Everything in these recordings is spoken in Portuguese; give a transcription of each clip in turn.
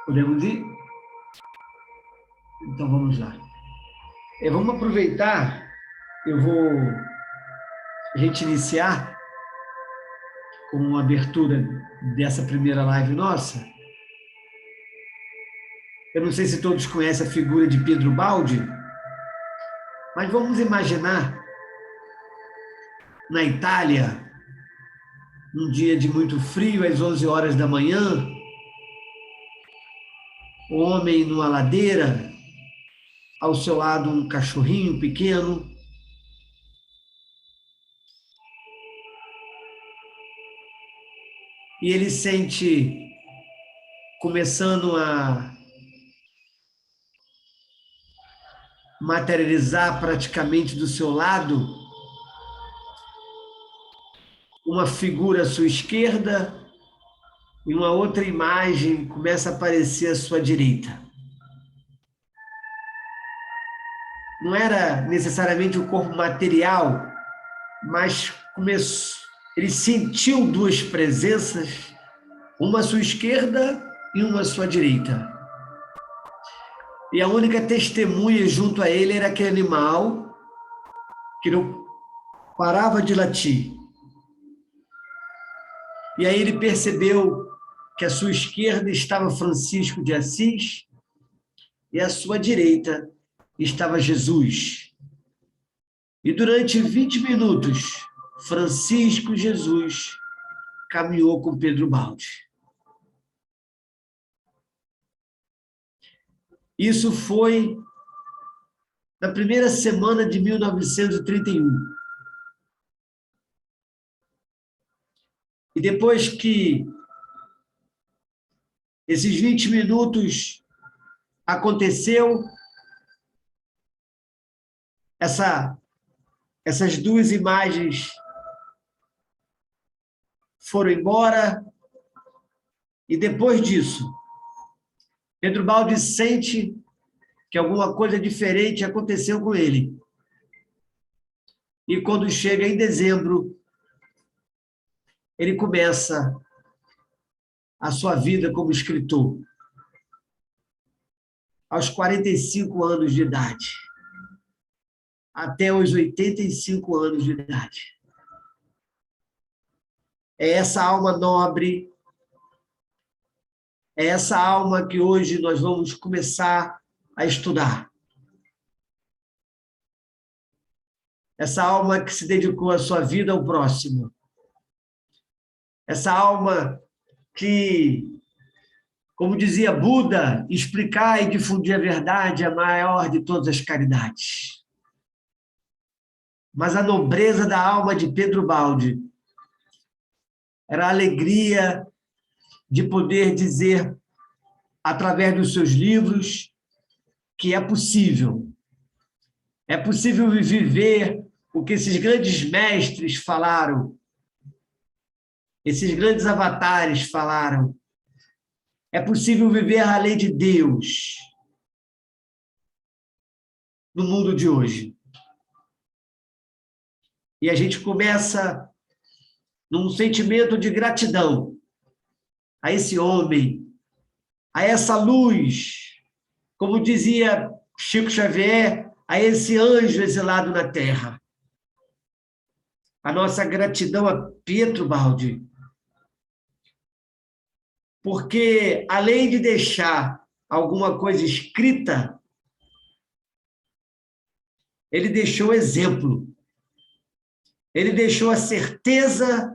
Podemos ir? Então vamos lá. Vamos aproveitar, a gente iniciar com a abertura dessa primeira live nossa. Eu não sei se todos conhecem a figura de Pedro Baldi, mas vamos imaginar na Itália, num dia de muito frio, às 11 horas da manhã, o homem numa ladeira, ao seu lado um cachorrinho pequeno, e ele sente começando a materializar praticamente do seu lado uma figura à sua esquerda e uma outra imagem começa a aparecer à sua direita. Não era necessariamente o corpo material, mas ele sentiu duas presenças, uma à sua esquerda e uma à sua direita. E a única testemunha junto a ele era aquele animal que não parava de latir. E aí ele percebeu que à sua esquerda estava Francisco de Assis e à sua direita estava Jesus. E durante 20 minutos, Francisco Jesus caminhou com Pedro Baldi. Isso foi na primeira semana de 1931. E depois que esses 20 minutos aconteceu, essas duas imagens foram embora, e depois disso, Pedro Baldi sente que alguma coisa diferente aconteceu com ele. E quando chega em dezembro, ele começa a sua vida como escritor, aos 45 anos de idade, até os 85 anos de idade. É essa alma nobre, é essa alma que hoje nós vamos começar a estudar. Essa alma que se dedicou a sua vida ao próximo. Essa alma que, como dizia Buda, explicar e difundir a verdade é a maior de todas as caridades. Mas a nobreza da alma de Pedro Baldi era a alegria de poder dizer, através dos seus livros, que é possível. É possível viver o que esses grandes mestres falaram, esses grandes avatares falaram. É possível viver a lei de Deus no mundo de hoje. E a gente começa num sentimento de gratidão a esse homem, a essa luz, como dizia Chico Xavier, a esse anjo exilado na terra. A nossa gratidão a Pietro Baldi, porque além de deixar alguma coisa escrita, ele deixou exemplo. Ele deixou a certeza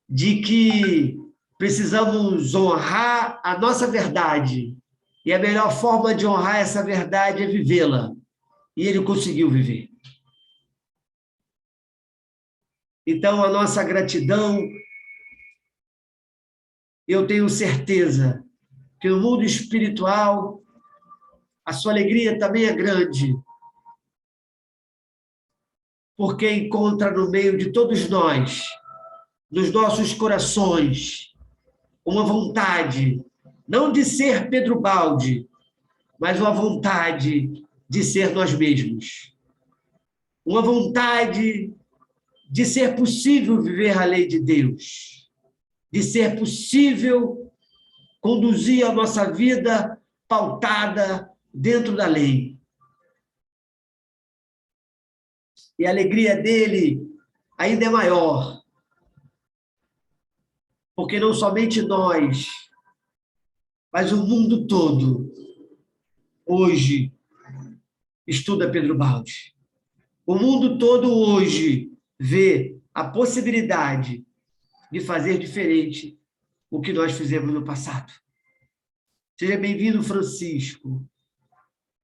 de que precisamos honrar a nossa verdade. E a melhor forma de honrar essa verdade é vivê-la. E ele conseguiu viver. Então, a nossa gratidão, eu tenho certeza que no mundo espiritual, a sua alegria também é grande, porque encontra no meio de todos nós, nos nossos corações, uma vontade, não de ser Pedro Baldi, mas uma vontade de ser nós mesmos. Uma vontade de ser possível viver a lei de Deus, de ser possível conduzir a nossa vida pautada dentro da lei. E a alegria dele ainda é maior, porque não somente nós, mas o mundo todo, hoje, estuda Pedro Baldi. O mundo todo hoje vê a possibilidade de fazer diferente o que nós fizemos no passado. Seja bem-vindo, Francisco.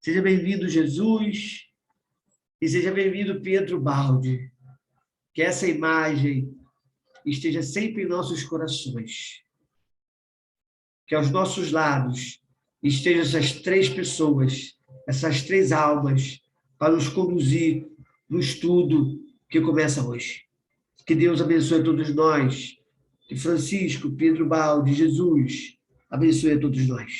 Seja bem-vindo, Jesus. E seja bem-vindo, Pedro Baldi. Que essa imagem esteja sempre em nossos corações. Que aos nossos lados estejam essas três pessoas, essas três almas, para nos conduzir no estudo que começa hoje. Que Deus abençoe a todos nós. Que Francisco, Pedro Baldi, Jesus, abençoe a todos nós.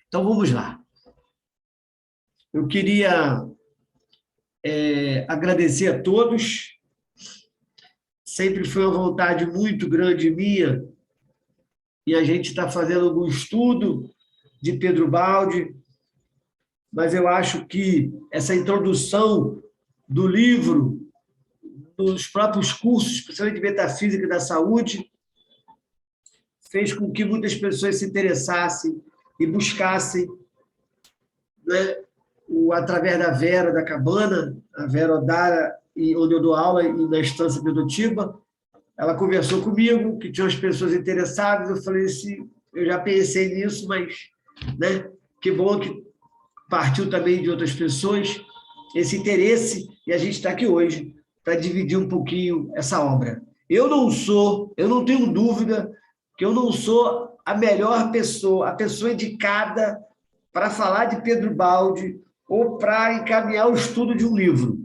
Então, vamos lá. Eu queria agradecer a todos. Sempre foi uma vontade muito grande minha, e a gente está fazendo algum estudo de Pedro Baldi, mas eu acho que essa introdução do livro, dos próprios cursos, principalmente de Metafísica da Saúde, fez com que muitas pessoas se interessassem e buscassem, né, através da Vera da Cabana, a Vera Odara, onde eu dou aula, e na Estância Pedotiba, ela conversou comigo, que tinha umas pessoas interessadas, eu falei assim, eu já pensei nisso, mas, né, que bom que partiu também de outras pessoas esse interesse, e a gente está aqui hoje para dividir um pouquinho essa obra. Eu não tenho dúvida que eu não sou a melhor pessoa, a pessoa indicada para falar de Pedro Baldi ou para encaminhar o estudo de um livro,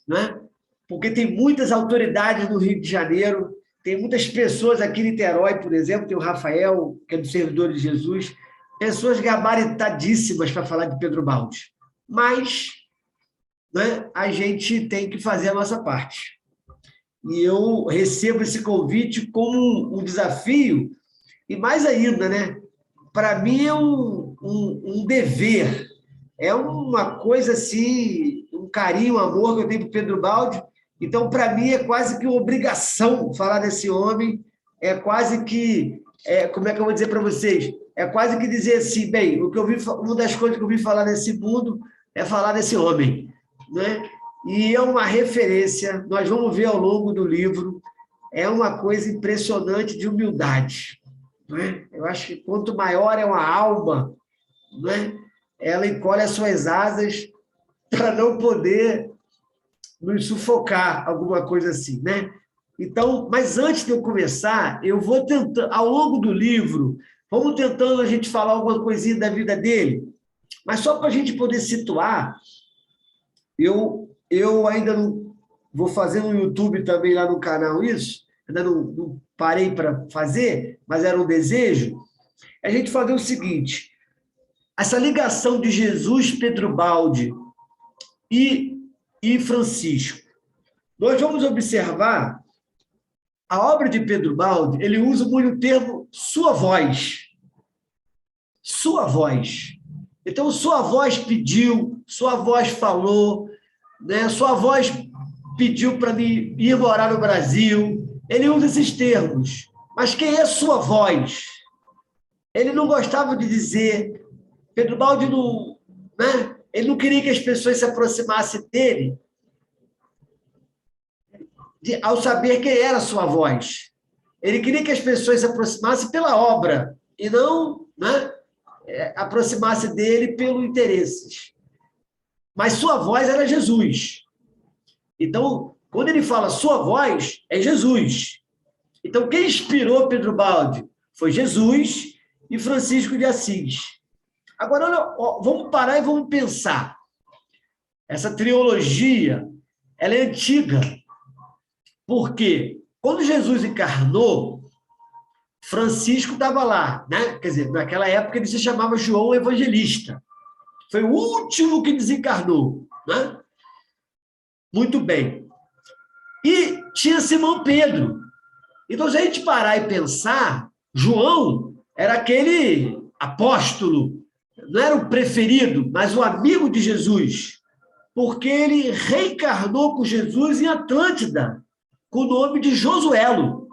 né? Porque tem muitas autoridades no Rio de Janeiro, tem muitas pessoas aqui em Niterói, por exemplo, tem o Rafael, que é do Servidor de Jesus, pessoas gabaritadíssimas para falar de Pedro Baldi. Mas, né, a gente tem que fazer a nossa parte. E eu recebo esse convite como um desafio, e mais ainda, né? Para mim é um dever, é uma coisa assim, um carinho, um amor que eu tenho por Pedro Baldi. Então, para mim, é quase que uma obrigação falar desse homem, é quase que, como é que eu vou dizer para vocês? É quase que dizer assim, bem, uma das coisas que eu vi falar nesse mundo é falar desse homem, né? E é uma referência, nós vamos ver ao longo do livro, é uma coisa impressionante de humildade, né? Eu acho que quanto maior é uma alma, né, ela encolhe as suas asas para não poder nos sufocar, alguma coisa assim, né? Então, mas antes de eu começar, eu vou tentando, ao longo do livro, vamos tentando a gente falar alguma coisinha da vida dele, mas só para a gente poder situar, eu ainda não vou fazer no YouTube também, lá no canal, isso, ainda não parei para fazer, mas era um desejo, a gente fazer o seguinte, essa ligação de Jesus, Pedro Baldi e Francisco. Nós vamos observar a obra de Pedro Baldi, ele usa muito o termo sua voz. Sua voz. Então, sua voz pediu, sua voz falou, né? Sua voz pediu para mim ir morar no Brasil. Ele usa esses termos. Mas quem é sua voz? Ele não gostava de dizer. Pedro Baldi não, né? Ele não queria que as pessoas se aproximassem dele ao saber quem era a sua voz. Ele queria que as pessoas se aproximassem pela obra e não, né, aproximassem dele pelo interesses. Mas sua voz era Jesus. Então, quando ele fala sua voz, é Jesus. Então, quem inspirou Pedro Baldi foi Jesus e Francisco de Assis. Agora, olha, vamos parar e vamos pensar. Essa trilogia, ela é antiga. Porque quando Jesus encarnou, Francisco estava lá, né? Quer dizer, naquela época ele se chamava João Evangelista. Foi o último que desencarnou, né? Muito bem. E tinha Simão Pedro. Então, se a gente parar e pensar, João era aquele apóstolo, não era o preferido, mas o amigo de Jesus, porque ele reencarnou com Jesus em Atlântida, com o nome de Josuelo.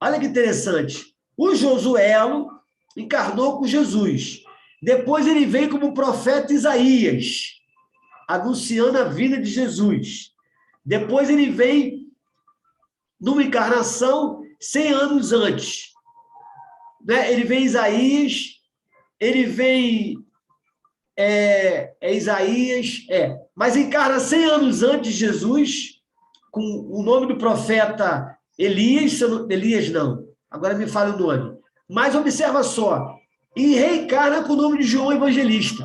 Olha que interessante. O Josuelo encarnou com Jesus. Depois ele veio como profeta Isaías, anunciando a vinda de Jesus. Depois ele veio numa encarnação 100 anos antes. Né? Ele vem Isaías, ele vem Isaías, mas encarna 100 anos antes de Jesus, com o nome do profeta Elias não, agora me fala o nome. Mas observa só, e reencarna com o nome de João Evangelista.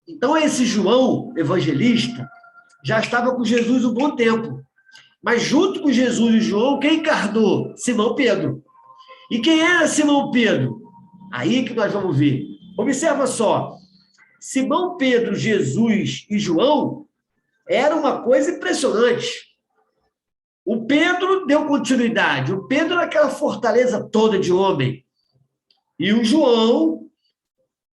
Então, esse João Evangelista já estava com Jesus um bom tempo. Mas junto com Jesus e João, quem encarnou? Simão Pedro. E quem era Simão Pedro? Aí que nós vamos ver. Observa só, Simão Pedro, Jesus e João era uma coisa impressionante. O Pedro deu continuidade, o Pedro era aquela fortaleza toda de homem. E o João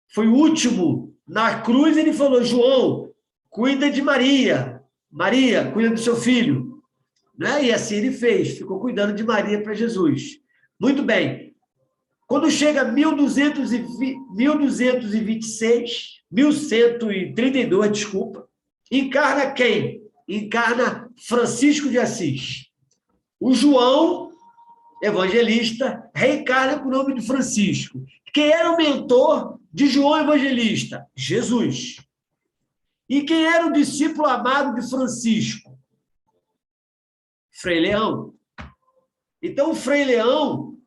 foi o último. Na cruz ele falou, João, cuida de Maria. Maria, cuida do seu filho. Né? E assim ele fez, ficou cuidando de Maria para Jesus. Muito bem. Quando chega 1132, desculpa, encarna quem? Encarna Francisco de Assis. O João Evangelista reencarna com o nome de Francisco. Quem era o mentor de João Evangelista? Jesus. E quem era o discípulo amado de Francisco? Frei Leão. Então, o Frei Leão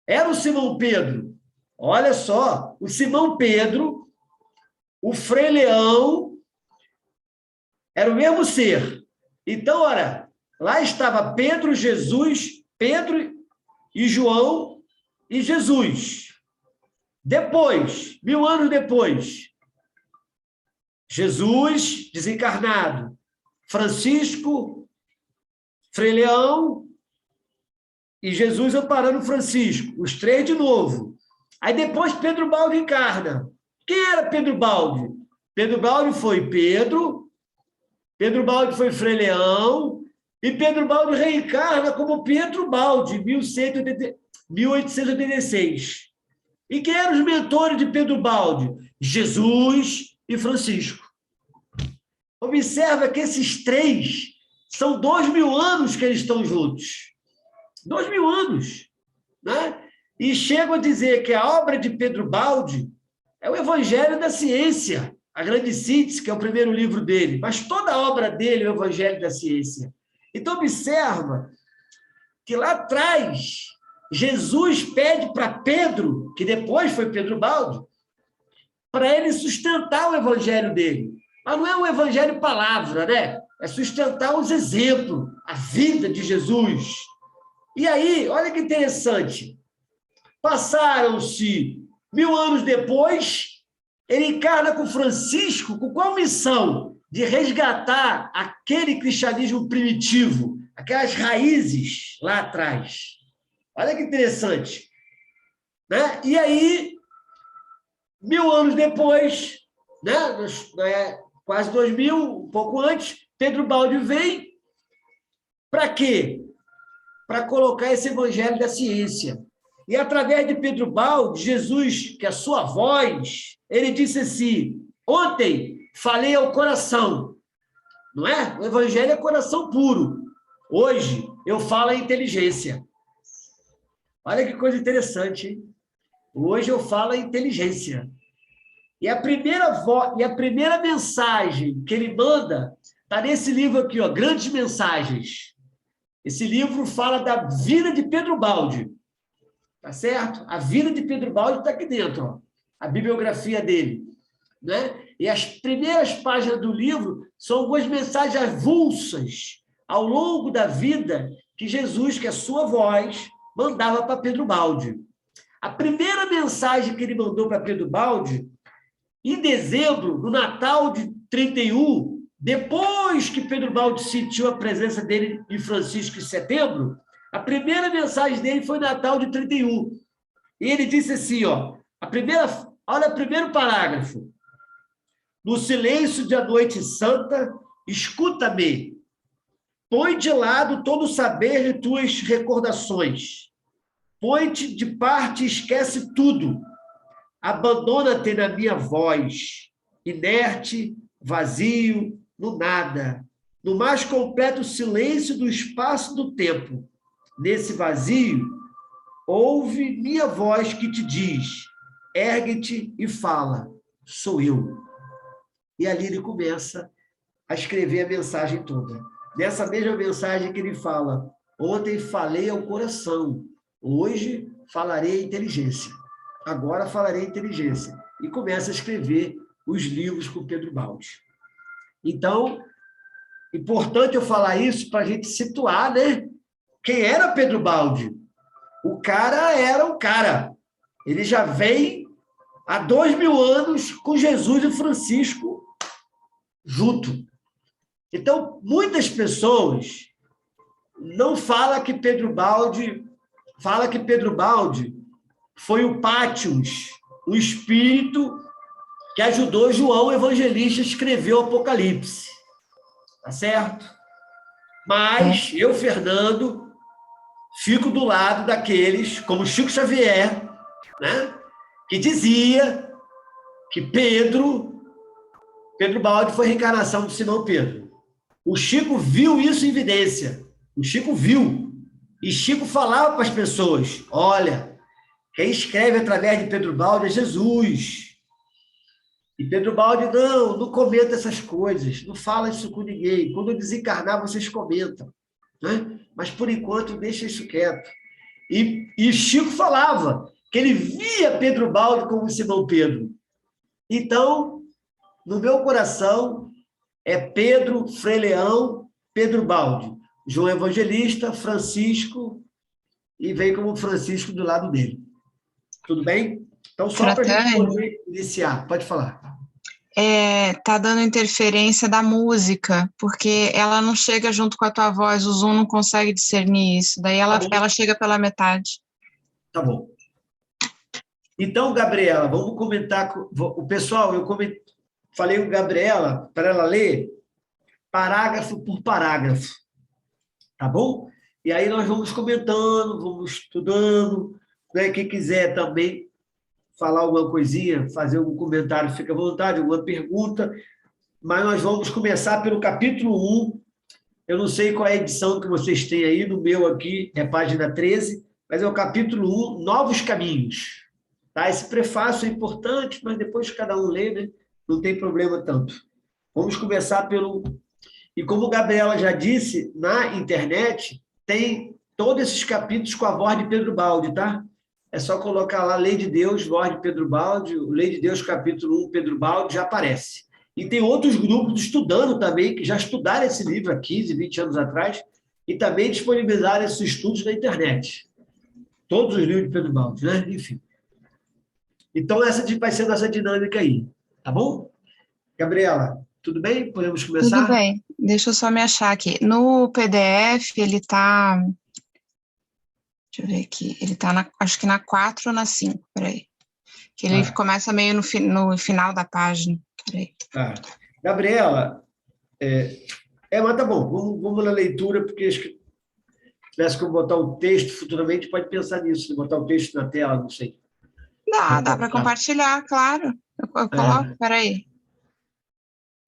era o Simão Pedro. Olha só, o Simão Pedro, o Frei Leão, era o mesmo ser. Então, olha, lá estava Pedro, Jesus, Pedro e João e Jesus. Depois, 1000 anos depois, Jesus desencarnado, Francisco, Frei Leão e Jesus amparando Francisco, os três de novo. Aí depois Pedro Baldo encarna. Quem era Pedro Baldo? Pedro Baldo foi Pedro Baldo foi Frei Leão, e Pedro Baldo reencarna como Pedro Baldo, 1886. E quem eram os mentores de Pedro Baldo? Jesus e Francisco. Observa que esses três são 2000 anos que eles estão juntos. 2000 anos. Né? E chego a dizer que a obra de Pedro Baldo é o Evangelho da Ciência, a grande síntese, que é o primeiro livro dele, mas toda a obra dele é o Evangelho da Ciência. Então, observa que lá atrás, Jesus pede para Pedro, que depois foi Pedro Baldo, para ele sustentar o Evangelho dele. Mas não é um Evangelho palavra, né? É sustentar os exemplos, a vida de Jesus. E aí, olha que interessante, passaram-se 1000 anos depois, ele encarna com Francisco, com qual missão? De resgatar aquele cristianismo primitivo, aquelas raízes lá atrás. Olha que interessante. Né? E aí, 1000 anos depois, né? Quase 2000, um pouco antes, Pedro Baldo vem para quê? Para colocar esse evangelho da ciência. E através de Pedro Baldo, Jesus, que é a sua voz, ele disse assim, ontem falei ao coração, não é? O evangelho é coração puro. Hoje eu falo à inteligência. Olha que coisa interessante, hein? Hoje eu falo à inteligência. E a primeira mensagem que ele manda está nesse livro aqui, ó, Grandes Mensagens. Esse livro fala da vida de Pedro Baldo. Tá certo? A vida de Pedro Baldo está aqui dentro, ó, a bibliografia dele. Né? E as primeiras páginas do livro são algumas mensagens avulsas ao longo da vida que Jesus, que é a sua voz, mandava para Pedro Baldo. A primeira mensagem que ele mandou para Pedro Baldo, em dezembro, no Natal de 31, Depois que Pedro Baldi sentiu a presença dele em Francisco em setembro, a primeira mensagem dele foi Natal de 31. E ele disse assim, ó, olha o primeiro parágrafo. No silêncio de a noite santa, escuta-me. Põe de lado todo o saber de tuas recordações. Põe-te de parte e esquece tudo. Abandona-te na minha voz, inerte, vazio, no nada, no mais completo silêncio do espaço e do tempo. Nesse vazio, ouve minha voz que te diz, ergue-te e fala, sou eu. E ali ele começa a escrever a mensagem toda. Nessa mesma mensagem que ele fala, ontem falei ao coração, hoje falarei à inteligência. Agora falarei à inteligência. E começa a escrever os livros com Pedro Baldi. Então, importante eu falar isso para a gente situar, né? Quem era Pedro Baldi? O cara era o cara. Ele já vem há 2000 anos com Jesus e Francisco junto. Então, muitas pessoas não falam que Pedro Baldi foi o Pátios, o espírito que ajudou João Evangelista a escrever o Apocalipse. Tá certo? Mas eu, Fernando, fico do lado daqueles, como Chico Xavier, né, que dizia que Pedro Baldi foi a reencarnação de Simão Pedro. O Chico viu isso em evidência. O Chico viu. E Chico falava para as pessoas, olha, quem escreve através de Pedro Baldi é Jesus. E Pedro Baldi, não comenta essas coisas, não fala isso com ninguém. Quando eu desencarnar, vocês comentam. Né? Mas, por enquanto, deixa isso quieto. E Chico falava que ele via Pedro Baldi como Simão Pedro. Então, no meu coração, é Pedro, Frei Leão, Pedro Baldi, João Evangelista, Francisco, e vem como Francisco do lado dele. Tudo bem? Então, só para a gente poder iniciar. Pode falar. Tá dando interferência da música, porque ela não chega junto com a tua voz, o Zoom não consegue discernir isso, daí ela chega pela metade. Tá bom. Então, Gabriela, vamos comentar com o pessoal, falei com a Gabriela para ela ler parágrafo por parágrafo, tá bom? E aí nós vamos comentando, vamos estudando, né? Quem quiser também falar alguma coisinha, fazer algum comentário, fica à vontade, alguma pergunta, mas nós vamos começar pelo capítulo 1. Eu não sei qual é a edição que vocês têm aí, no meu aqui é página 13, mas é o capítulo 1, Novos Caminhos. Tá? Esse prefácio é importante, mas depois cada um lê, né? Não tem problema tanto. Vamos começar pelo... E como a Gabriela já disse, na internet tem todos esses capítulos com a voz de Pedro Baldi, tá? É só colocar lá Lei de Deus, voz de Pedro Baldi, Lei de Deus, capítulo 1, Pedro Baldi, já aparece. E tem outros grupos estudando também, que já estudaram esse livro há 15, 20 anos atrás, e também disponibilizaram esses estudos na internet. Todos os livros de Pedro Baldi, né? Enfim. Então, essa vai ser a nossa dinâmica aí. Tá bom? Gabriela, tudo bem? Podemos começar? Tudo bem. Deixa eu só me achar aqui. No PDF, ele está... Deixa eu ver aqui. Ele está, acho que na 4 ou na 5, peraí. Que ele começa meio no final da página. Peraí. Gabriela, mas tá bom, vamos na leitura, porque acho que se tivesse como botar o texto futuramente, pode pensar nisso, botar o texto na tela, não sei. Dá para compartilhar, claro. Eu coloco, peraí.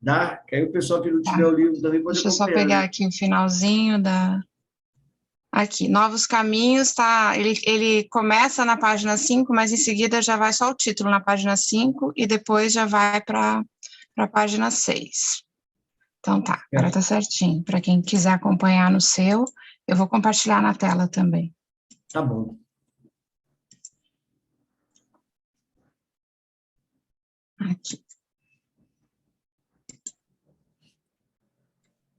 Dá? Que aí o pessoal que não tiver o livro também pode acompanhar. Deixa eu só pegar aqui o finalzinho da... Aqui, Novos Caminhos, tá? Ele começa na página 5, mas em seguida já vai só o título na página 5 e depois já vai para a página 6. Então tá, agora tá certinho. Para quem quiser acompanhar no seu, eu vou compartilhar na tela também. Tá bom. Aqui.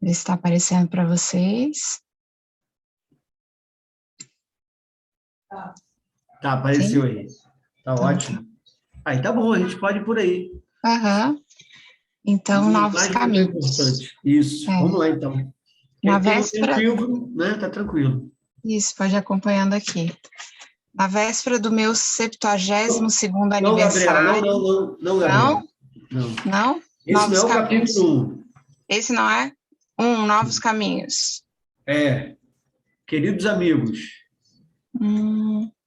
Ver se está aparecendo para vocês. Tá, apareceu aí. Tá ótimo. Aí tá bom, a gente pode ir por aí. Aham. Então, novos Mais muito caminhos. importante. Isso. É. Vamos lá, então. Na Quem não tem véspera... livro, né, tá tranquilo. Isso, pode ir acompanhando aqui. Na véspera do meu 72º Não, Gabriela, aniversário... não, Gabriela. Não? Não. Não? Esse não Novos é o caminhos. capítulo 1. Esse não é? Novos caminhos. É, queridos amigos.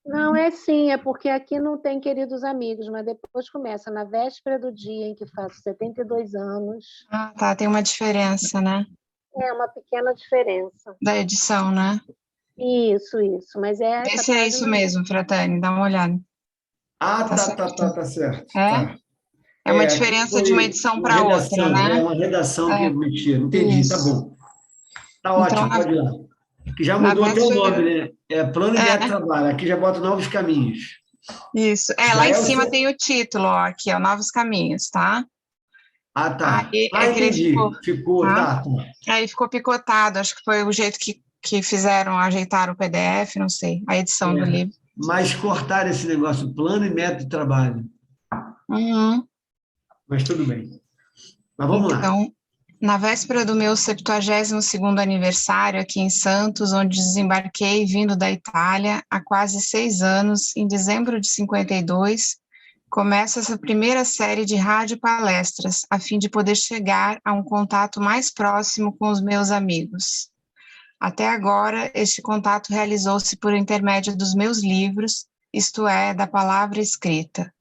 Não, é sim, é porque aqui não tem queridos amigos, mas depois começa na véspera do dia em que faço 72 anos. Ah, tá, tem uma diferença, né? É uma pequena diferença. Da edição, né? Isso, mas é essa Esse é isso mesmo, Fratani, dá uma olhada. Ah, Tá tá certo. É? Tá. É uma Aqui diferença de uma foi edição uma para outra, redação, né? uma redação que É. eu mexia. Entendi, Isso. tá bom. Tá Então, ótimo, pode ir lá. Que já na mudou até o véspera... nome, né? É Plano e Método de Trabalho. Aqui já bota novos caminhos. Isso. Já Lá em é o cima seu- tem o título, ó, aqui, ó, Novos Caminhos, tá? Ah, tá. Aí é que ele ficou, Ficou, tá? tá. Aí ficou picotado, acho que foi o jeito que fizeram, ajeitaram o PDF, não sei, a edição do livro. Mas cortaram esse negócio, plano e método de trabalho. Uhum. Mas tudo bem. Mas vamos lá. Então, na véspera do meu 72º aniversário aqui em Santos, onde desembarquei vindo da Itália há quase 6 anos, em dezembro de 52, começo essa primeira série de rádio palestras, a fim de poder chegar a um contato mais próximo com os meus amigos. Até agora, este contato realizou-se por intermédio dos meus livros, isto é, da palavra escrita.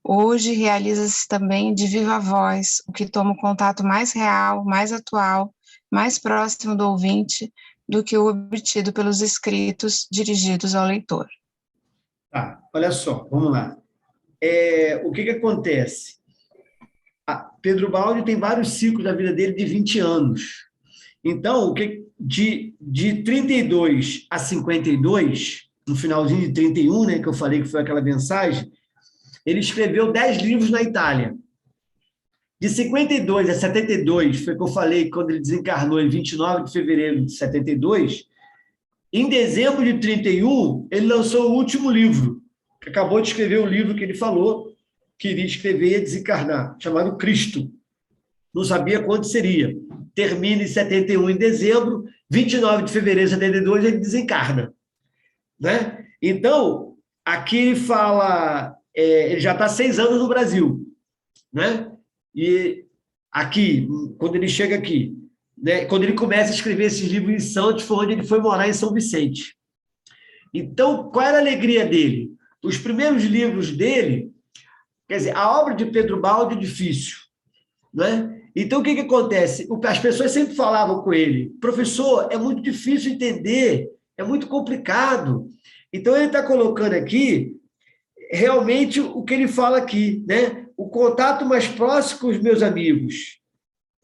Hoje realiza-se também de viva voz, o que toma um contato mais real, mais atual, mais próximo do ouvinte do que o obtido pelos escritos dirigidos ao leitor. Tá, olha só, vamos lá. O que acontece? Pedro Baldi tem vários ciclos da vida dele de 20 anos. Então, de 32 a 52, no finalzinho de 31, né, que eu falei que foi aquela mensagem, ele escreveu 10 livros na Itália. De 52 a 72, foi o que eu falei quando ele desencarnou em 29 de fevereiro de 72, em dezembro de 31, ele lançou o último livro, que acabou de escrever o livro que ele falou que iria escrever e ia desencarnar, chamado Cristo. Não sabia quando seria. Termina em 71, em dezembro, 29 de fevereiro de 72, ele desencarna. Né? Então, aqui ele fala, ele já está 6 anos no Brasil. Né? E aqui, quando ele chega aqui, né, quando ele começa a escrever esses livros em Santos, foi onde ele foi morar em São Vicente. Então, qual era a alegria dele? Os primeiros livros dele, quer dizer, a obra de Pedro Baldi é difícil, né? Então, o que acontece? As pessoas sempre falavam com ele, professor, é muito difícil entender, é muito complicado. Então, ele está colocando aqui, realmente, o que ele fala aqui, né? O contato mais próximo com os meus amigos.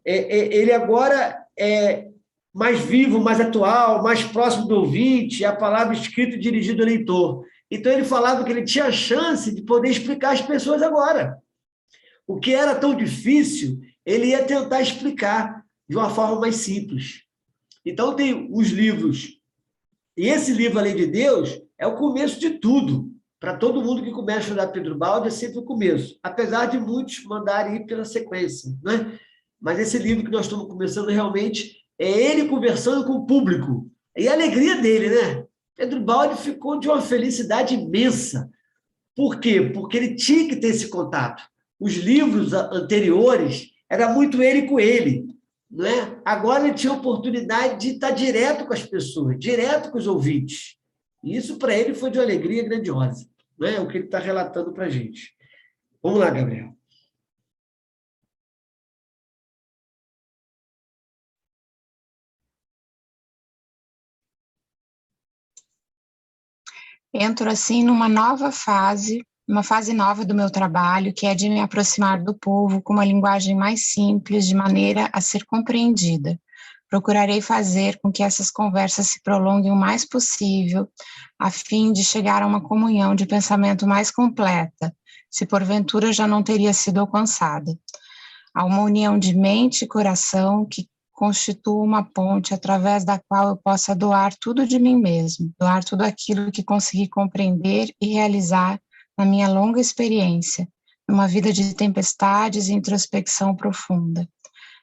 Ele agora é mais vivo, mais atual, mais próximo do ouvinte, a palavra escrita e dirigida ao leitor. Então, ele falava que ele tinha a chance de poder explicar às pessoas agora. O que era tão difícil, ele ia tentar explicar de uma forma mais simples. Então, tem os livros. E esse livro, A Lei de Deus, é o começo de tudo. Para todo mundo que começa a estudar Pedro Baldi, é sempre o começo. Apesar de muitos mandarem ir pela sequência, né? Mas esse livro que nós estamos começando realmente é ele conversando com o público. E a alegria dele, né? Pedro Baldi ficou de uma felicidade imensa. Por quê? Porque ele tinha que ter esse contato. Os livros anteriores era muito ele com ele. Não é? Agora ele tinha a oportunidade de estar direto com as pessoas, direto com os ouvintes. E isso, para ele, foi de uma alegria grandiosa. Não é o que ele está relatando para a gente. Vamos lá, Gabriel. Entro, assim, numa nova fase, uma fase nova do meu trabalho, que é de me aproximar do povo com uma linguagem mais simples, de maneira a ser compreendida. Procurarei fazer com que essas conversas se prolonguem o mais possível, a fim de chegar a uma comunhão de pensamento mais completa, se porventura já não teria sido alcançada. A uma união de mente e coração que constitua uma ponte através da qual eu possa doar tudo de mim mesmo, doar tudo aquilo que consegui compreender e realizar na minha longa experiência, uma vida de tempestades e introspecção profunda.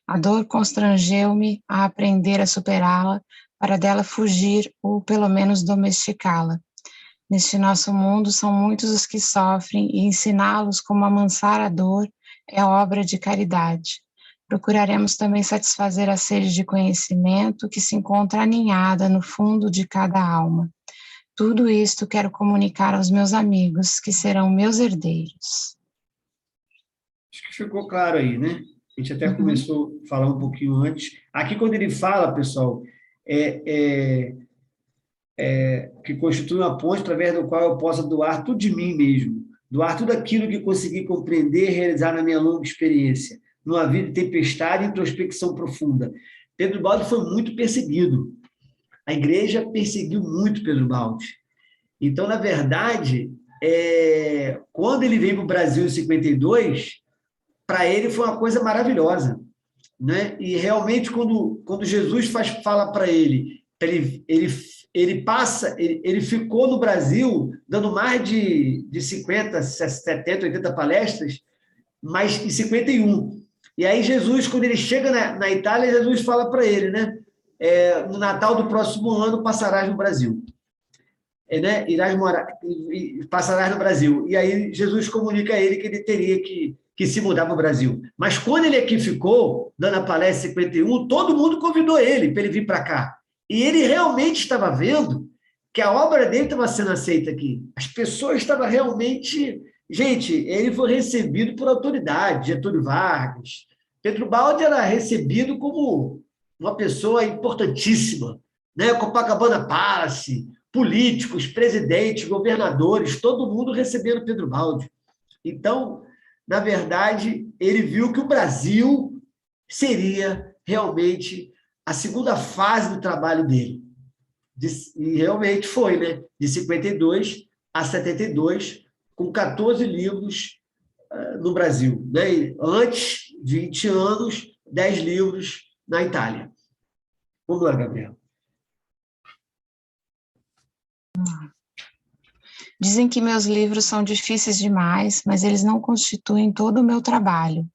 A dor constrangeu-me a aprender a superá-la, para dela fugir ou, pelo menos, domesticá-la. Neste nosso mundo, são muitos os que sofrem, e ensiná-los como amansar a dor é obra de caridade. Procuraremos também satisfazer a sede de conhecimento que se encontra aninhada no fundo de cada alma. Tudo isto quero comunicar aos meus amigos, que serão meus herdeiros. Acho que ficou claro aí, né? A gente até começou a falar um pouquinho antes. Aqui, quando ele fala, pessoal, que constitui uma ponte através do qual eu possa doar tudo de mim mesmo, doar tudo aquilo que consegui compreender e realizar na minha longa experiência, numa vida de tempestade e introspecção profunda. Pedro Baldi foi muito perseguido. A igreja perseguiu muito Pedro Baldi. Então, na verdade, quando ele veio para o Brasil em 52, para ele foi uma coisa maravilhosa, né? E realmente, quando Jesus fala para ele ficou no Brasil dando mais de 50, 70, 80 palestras, mas em 51. E aí Jesus, quando ele chega na Itália, Jesus fala para ele, né? No Natal do próximo ano passarás no Brasil. Né? Irás morar, passarás no Brasil. E aí Jesus comunica a ele que ele teria que se mudar para o Brasil. Mas quando ele aqui ficou, dando a palestra em 51, todo mundo convidou ele para ele vir para cá. E ele realmente estava vendo que a obra dele estava sendo aceita aqui. As pessoas estavam realmente... Gente, ele foi recebido por autoridade, Getúlio Vargas. Pedro Baldi era recebido como uma pessoa importantíssima, né? Copacabana Palace, políticos, presidentes, governadores, todo mundo recebendo Pedro Baldi. Então, na verdade, ele viu que o Brasil seria realmente a segunda fase do trabalho dele. E realmente foi, né? De 52 a 72, com 14 livros no Brasil. Né? Antes, 20 anos, 10 livros na Itália. Vamos lá, Gabriela. Dizem que meus livros são difíceis demais, mas eles não constituem todo o meu trabalho.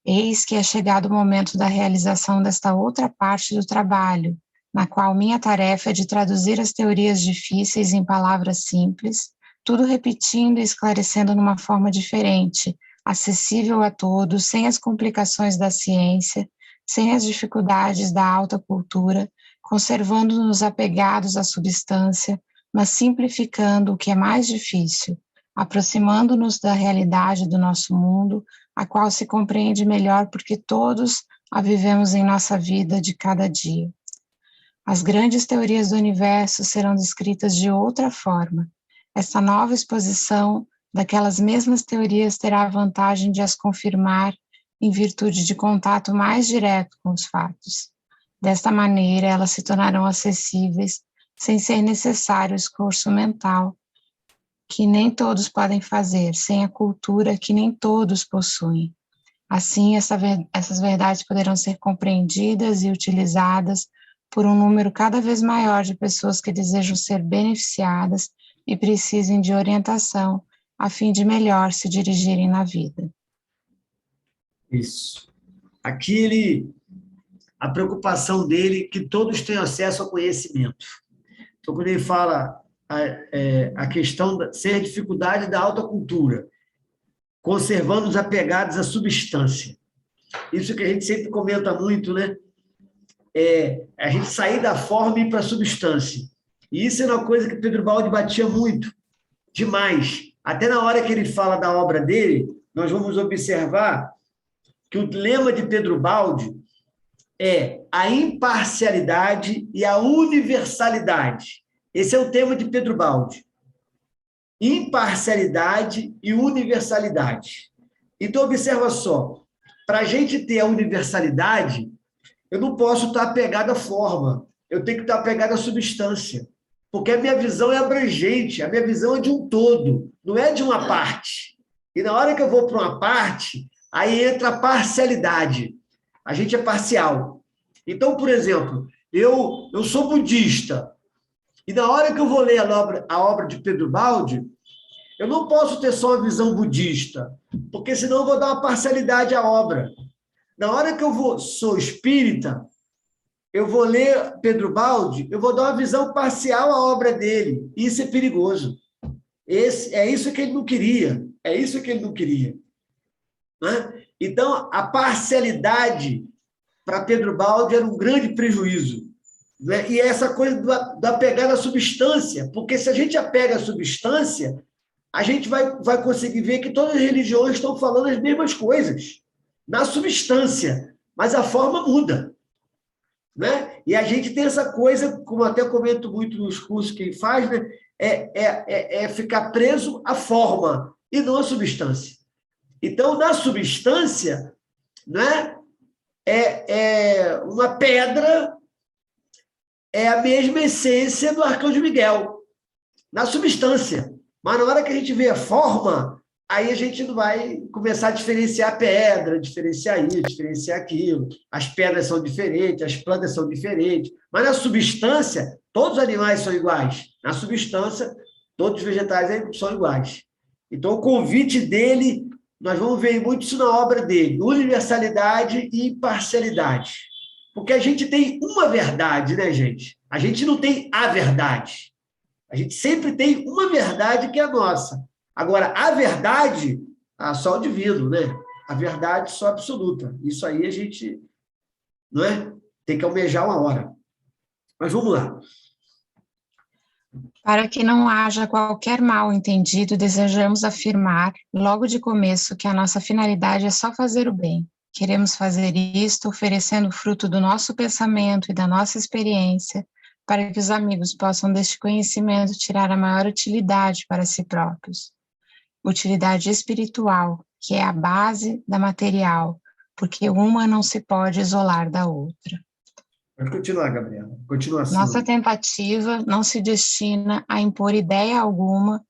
Eis que é chegado o momento da realização desta outra parte do trabalho, na qual minha tarefa é de traduzir as teorias difíceis em palavras simples, tudo repetindo e esclarecendo numa forma diferente, acessível a todos, sem as complicações da ciência, sem as dificuldades da alta cultura, conservando-nos apegados à substância, mas simplificando o que é mais difícil, aproximando-nos da realidade do nosso mundo, a qual se compreende melhor porque todos a vivemos em nossa vida de cada dia. As grandes teorias do universo serão descritas de outra forma. Esta nova exposição daquelas mesmas teorias terá a vantagem de as confirmar em virtude de contato mais direto com os fatos. Desta maneira, elas se tornarão acessíveis sem ser necessário o esforço mental, que nem todos podem fazer, sem a cultura que nem todos possuem. Assim, essas verdades poderão ser compreendidas e utilizadas por um número cada vez maior de pessoas que desejam ser beneficiadas e precisem de orientação a fim de melhor se dirigirem na vida. Isso. Aqui a preocupação dele é que todos tenham acesso ao conhecimento. Então, quando ele fala a questão sem a dificuldade da alta cultura, conservando os apegados à substância. Isso que a gente sempre comenta muito, né? A gente sair da forma e ir para a substância. E isso é uma coisa que Pedro Baldi batia muito, demais. Até na hora que ele fala da obra dele, nós vamos observar que o lema de Pedro Baldi é a imparcialidade e a universalidade. Esse é o tema de Pedro Baldi. Imparcialidade e universalidade. Então, observa só, para a gente ter a universalidade, eu não posso estar apegado à forma, eu tenho que estar apegado à substância, porque a minha visão é abrangente, a minha visão é de um todo, não é de uma parte. E na hora que eu vou para uma parte, aí entra a parcialidade. A gente é parcial. Então, por exemplo, eu sou budista, e na hora que eu vou ler a obra de Pedro Baldi, Eu não posso ter só uma visão budista, porque senão eu vou dar uma parcialidade à obra. Na hora que sou espírita, eu vou ler Pedro Baldi, eu vou dar uma visão parcial à obra dele. Isso é perigoso. É isso que ele não queria. É isso que ele não queria. Né? Então, a parcialidade para Pedro Baldi era um grande prejuízo. Né? E essa coisa do apegar à substância, porque se a gente apega à substância, a gente vai conseguir ver que todas as religiões estão falando as mesmas coisas, na substância, mas a forma muda. Né? E a gente tem essa coisa, como até comento muito nos cursos que faz, né? É ficar preso à forma e não à substância. Então, na substância, né? Uma pedra é a mesma essência do Arcanjo Miguel, na substância. Mas na hora que a gente vê a forma, aí a gente não vai começar a diferenciar a pedra, diferenciar isso, diferenciar aquilo. As pedras são diferentes, as plantas são diferentes. Mas na substância, todos os animais são iguais. Na substância, todos os vegetais são iguais. Então, o convite dele, nós vamos ver muito isso na obra dele, universalidade e parcialidade. Porque a gente tem uma verdade, né, gente? A gente não tem a verdade. A gente sempre tem uma verdade que é a nossa. Agora, a verdade, só o divino, né? A verdade só absoluta. Isso aí a gente, não é? Tem que almejar uma hora. Mas vamos lá. Para que não haja qualquer mal entendido, desejamos afirmar, logo de começo, que a nossa finalidade é só fazer o bem. Queremos fazer isto oferecendo o fruto do nosso pensamento e da nossa experiência, para que os amigos possam deste conhecimento tirar a maior utilidade para si próprios. Utilidade espiritual, que é a base da material, porque uma não se pode isolar da outra. Pode continuar, Gabriela. Continua assim. Nossa tentativa não se destina a impor ideia alguma,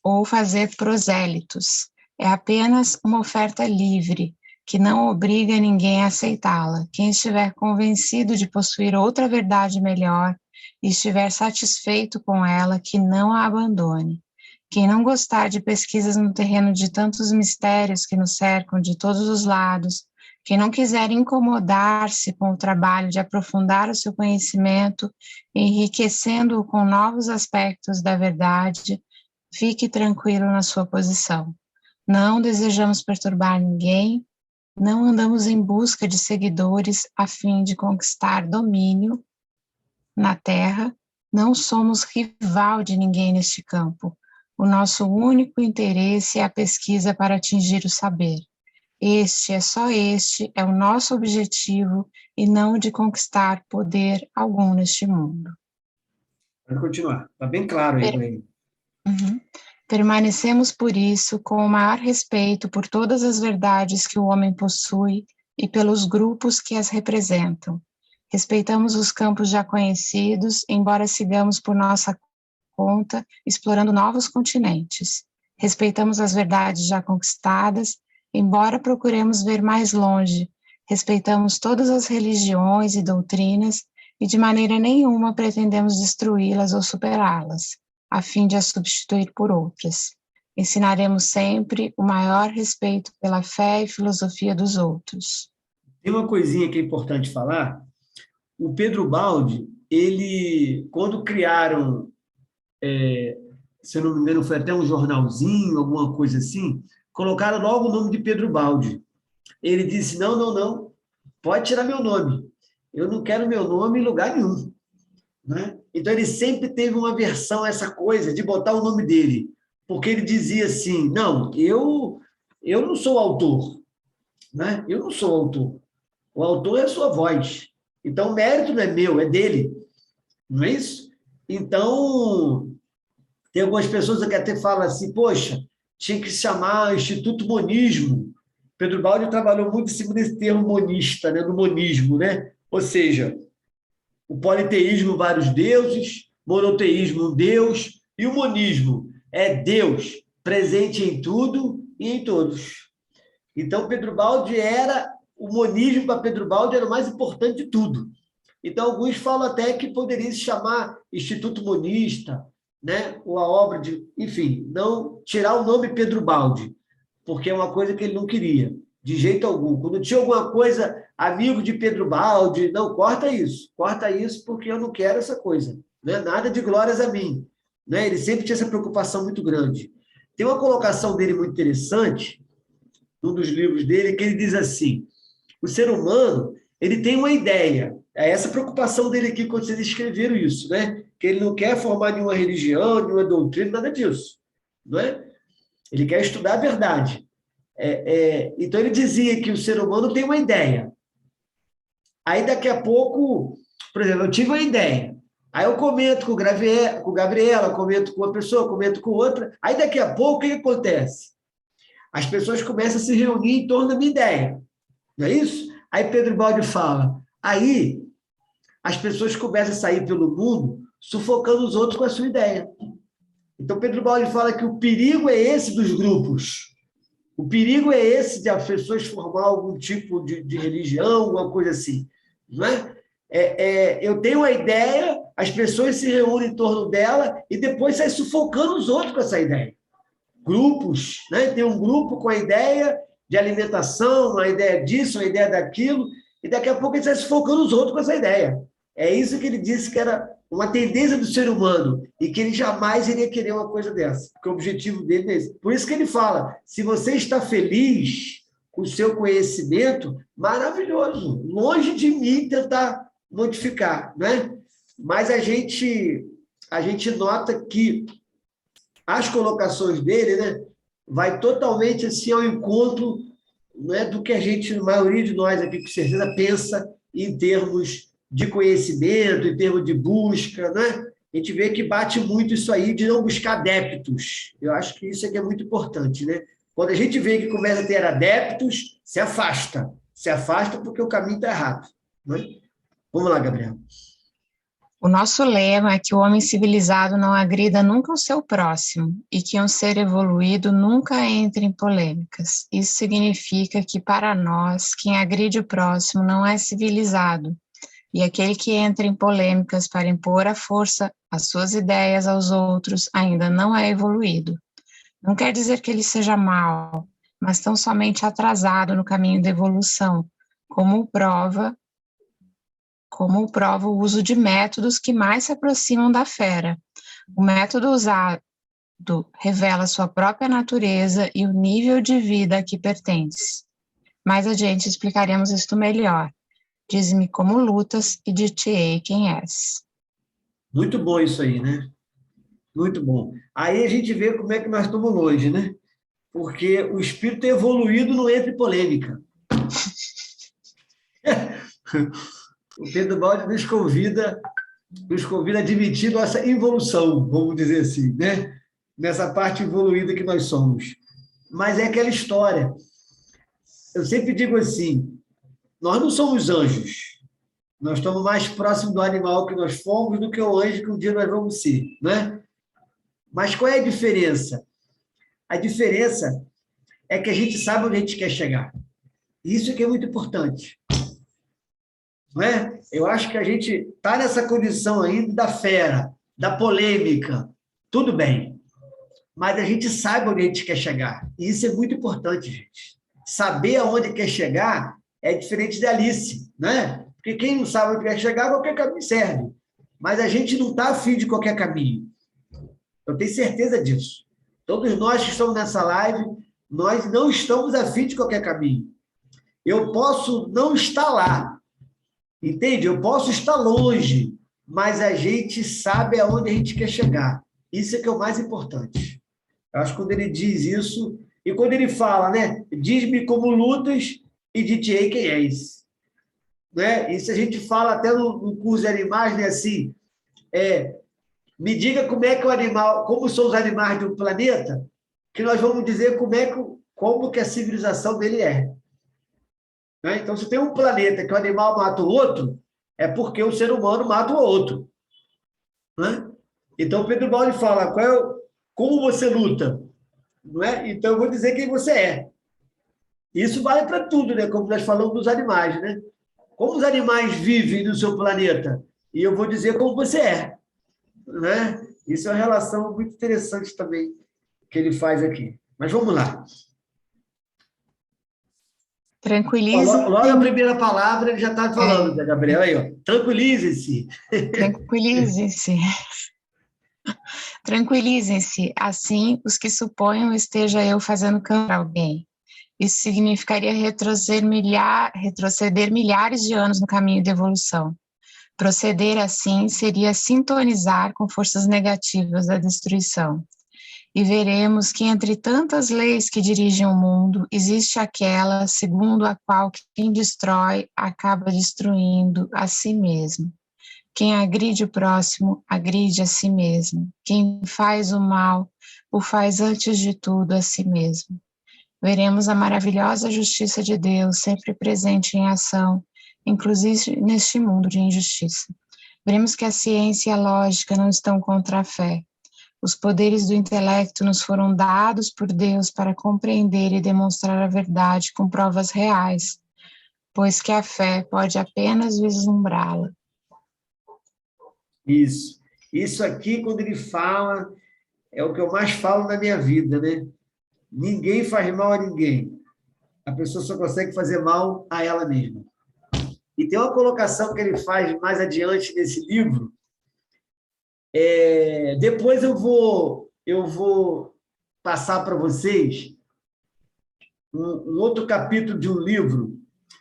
ou fazer prosélitos. É apenas uma oferta livre, que não obriga ninguém a aceitá-la. Quem estiver convencido de possuir outra verdade melhor e estiver satisfeito com ela, que não a abandone. Quem não gostar de pesquisas no terreno de tantos mistérios que nos cercam de todos os lados, quem não quiser incomodar-se com o trabalho de aprofundar o seu conhecimento, enriquecendo-o com novos aspectos da verdade, fique tranquilo na sua posição. Não desejamos perturbar ninguém, não andamos em busca de seguidores a fim de conquistar domínio na Terra, não somos rival de ninguém neste campo. O nosso único interesse é a pesquisa para atingir o saber. Só este é o nosso objetivo e não o de conquistar poder algum neste mundo. Pode continuar, está bem claro aí. Permanecemos, por isso, com o maior respeito por todas as verdades que o homem possui e pelos grupos que as representam. Respeitamos os campos já conhecidos, embora sigamos por nossa conta, explorando novos continentes. Respeitamos as verdades já conquistadas, embora procuremos ver mais longe. Respeitamos todas as religiões e doutrinas, e de maneira nenhuma pretendemos destruí-las ou superá-las, a fim de as substituir por outras. Ensinaremos sempre o maior respeito pela fé e filosofia dos outros. Tem uma coisinha que é importante falar. O Pedro Baldi, ele, quando criaram, se eu não me engano, foi até um jornalzinho, alguma coisa assim, colocaram logo o nome de Pedro Baldi. Ele disse, não, pode tirar meu nome. Eu não quero meu nome em lugar nenhum. Né? Então, ele sempre teve uma aversão a essa coisa de botar o nome dele, porque ele dizia assim, não, eu não sou autor, né? Eu não sou autor. O autor é a sua voz. Então, o mérito não é meu, é dele. Não é isso? Então, tem algumas pessoas que até falam assim, poxa, tinha que se chamar Instituto Monismo. Pedro Baldi trabalhou muito em cima desse termo monista, né? Do monismo, né? Ou seja, o politeísmo, vários deuses, monoteísmo, um Deus, e o monismo é Deus presente em tudo e em todos. Então, Pedro Baldi o monismo para Pedro Baldi era o mais importante de tudo. Então, alguns falam até que poderia se chamar Instituto Monista, né, ou a obra de... Enfim, não tirar o nome Pedro Baldi, porque é uma coisa que ele não queria, de jeito algum. Quando tinha alguma coisa, amigo de Pedro Baldi, não, corta isso porque eu não quero essa coisa, né? Nada de glórias a mim. Né? Ele sempre tinha essa preocupação muito grande. Tem uma colocação dele muito interessante, num dos livros dele, que ele diz assim, o ser humano, ele tem uma ideia, é essa preocupação dele aqui quando vocês escreveram isso, né? Que ele não quer formar nenhuma religião, nenhuma doutrina, nada disso, não é? Ele quer estudar a verdade. Então, ele dizia que o ser humano tem uma ideia. Aí, daqui a pouco, por exemplo, eu tive uma ideia. Aí eu comento com o Gabriela, comento com uma pessoa, comento com outra. Aí, daqui a pouco, o que acontece? As pessoas começam a se reunir em torno da minha ideia. Não é isso? Aí Pedro Baldi fala, aí as pessoas começam a sair pelo mundo sufocando os outros com a sua ideia. Então, Pedro Baldi fala que o perigo é esse dos grupos. O perigo é esse de as pessoas formar algum tipo de religião, alguma coisa assim. Não é? Eu tenho uma ideia, as pessoas se reúnem em torno dela e depois saem sufocando os outros com essa ideia. Grupos, né? Tem um grupo com a ideia de alimentação, uma ideia disso, uma ideia daquilo, e daqui a pouco ele sai sufocando os outros com essa ideia. É isso que ele disse que era uma tendência do ser humano e que ele jamais iria querer uma coisa dessa, porque o objetivo dele é esse. Por isso que ele fala, se você está feliz com o seu conhecimento, maravilhoso, longe de mim tentar modificar, né? Mas a gente nota que as colocações dele, né, vai totalmente assim ao encontro, né, do que a maioria de nós aqui, com certeza, pensa em termos de conhecimento, em termos de busca, né? A gente vê que bate muito isso aí de não buscar adeptos. Eu acho que isso aqui é muito importante, né? Quando a gente vê que começa a ter adeptos, se afasta. Se afasta porque o caminho está errado. Né? Vamos lá, Gabriela. O nosso lema é que o homem civilizado não agrida nunca o seu próximo e que um ser evoluído nunca entre em polêmicas. Isso significa que, para nós, quem agride o próximo não é civilizado, e aquele que entra em polêmicas para impor à força as suas ideias aos outros ainda não é evoluído. Não quer dizer que ele seja mau, mas tão somente atrasado no caminho da evolução, como prova o uso de métodos que mais se aproximam da fera. O método usado revela sua própria natureza e o nível de vida a que pertence. Mais adiante explicaremos isto melhor. Diz-me como lutas e dir-te-ei quem és. Muito bom isso aí, né? Muito bom. Aí a gente vê como é que nós estamos longe, né? Porque o espírito evoluído não entra em polêmica. O Pedro Baldi nos convida a admitir nossa involução, vamos dizer assim, né? Nessa parte evoluída que nós somos. Mas é aquela história. Eu sempre digo assim, nós não somos anjos. Nós estamos mais próximos do animal que nós fomos do que o anjo que um dia nós vamos ser, né? Mas qual é a diferença? A diferença é que a gente sabe onde a gente quer chegar. Isso é que é muito importante. Não é? Eu acho que a gente está nessa condição ainda da fera, da polêmica. Tudo bem. Mas a gente sabe onde a gente quer chegar. E isso é muito importante, gente. Saber aonde quer chegar é diferente da Alice, né? Porque quem não sabe onde quer chegar, qualquer caminho serve. Mas a gente não está afim de qualquer caminho. Eu tenho certeza disso. Todos nós que estamos nessa live, nós não estamos afim de qualquer caminho. Eu posso não estar lá, entende? Eu posso estar longe, mas a gente sabe aonde a gente quer chegar. Isso é que é o mais importante. Eu acho que quando ele diz isso, e quando ele fala, né? Diz-me como lutas e dir-te-ei quem és. Né? Isso a gente fala até no curso de animais, né? Assim, me diga como é que o animal, como são os animais de um planeta, que nós vamos dizer como que a civilização dele é. Né? Então, se tem um planeta que o animal mata o outro, é porque o ser humano mata o outro. Né? Então, Pedro Baldi fala, como você luta? Não é? Então, eu vou dizer quem você é. Isso vale para tudo, né? Como nós falamos dos animais, né? Como os animais vivem no seu planeta? E eu vou dizer como você é. Né? Isso é uma relação muito interessante também que ele faz aqui. Mas vamos lá. Tranquilize. Logo a primeira palavra ele já está falando, da Gabriela aí, ó. Tranquilize-se. Tranquilize-se. Tranquilizem-se, assim, os que suponham esteja eu fazendo cano para alguém. Isso significaria retroceder milhares de anos no caminho de evolução. Proceder assim seria sintonizar com forças negativas da destruição. E veremos que entre tantas leis que dirigem o mundo, existe aquela segundo a qual quem destrói acaba destruindo a si mesmo. Quem agride o próximo, agride a si mesmo. Quem faz o mal, o faz antes de tudo a si mesmo. Veremos a maravilhosa justiça de Deus sempre presente em ação, inclusive neste mundo de injustiça. Veremos que a ciência e a lógica não estão contra a fé. Os poderes do intelecto nos foram dados por Deus para compreender e demonstrar a verdade com provas reais, pois que a fé pode apenas vislumbrá-la. Isso. Isso aqui, quando ele fala, é o que eu mais falo na minha vida, né? Ninguém faz mal a ninguém. A pessoa só consegue fazer mal a ela mesma. E tem uma colocação que ele faz mais adiante nesse livro. Depois eu vou passar para vocês um outro capítulo de um livro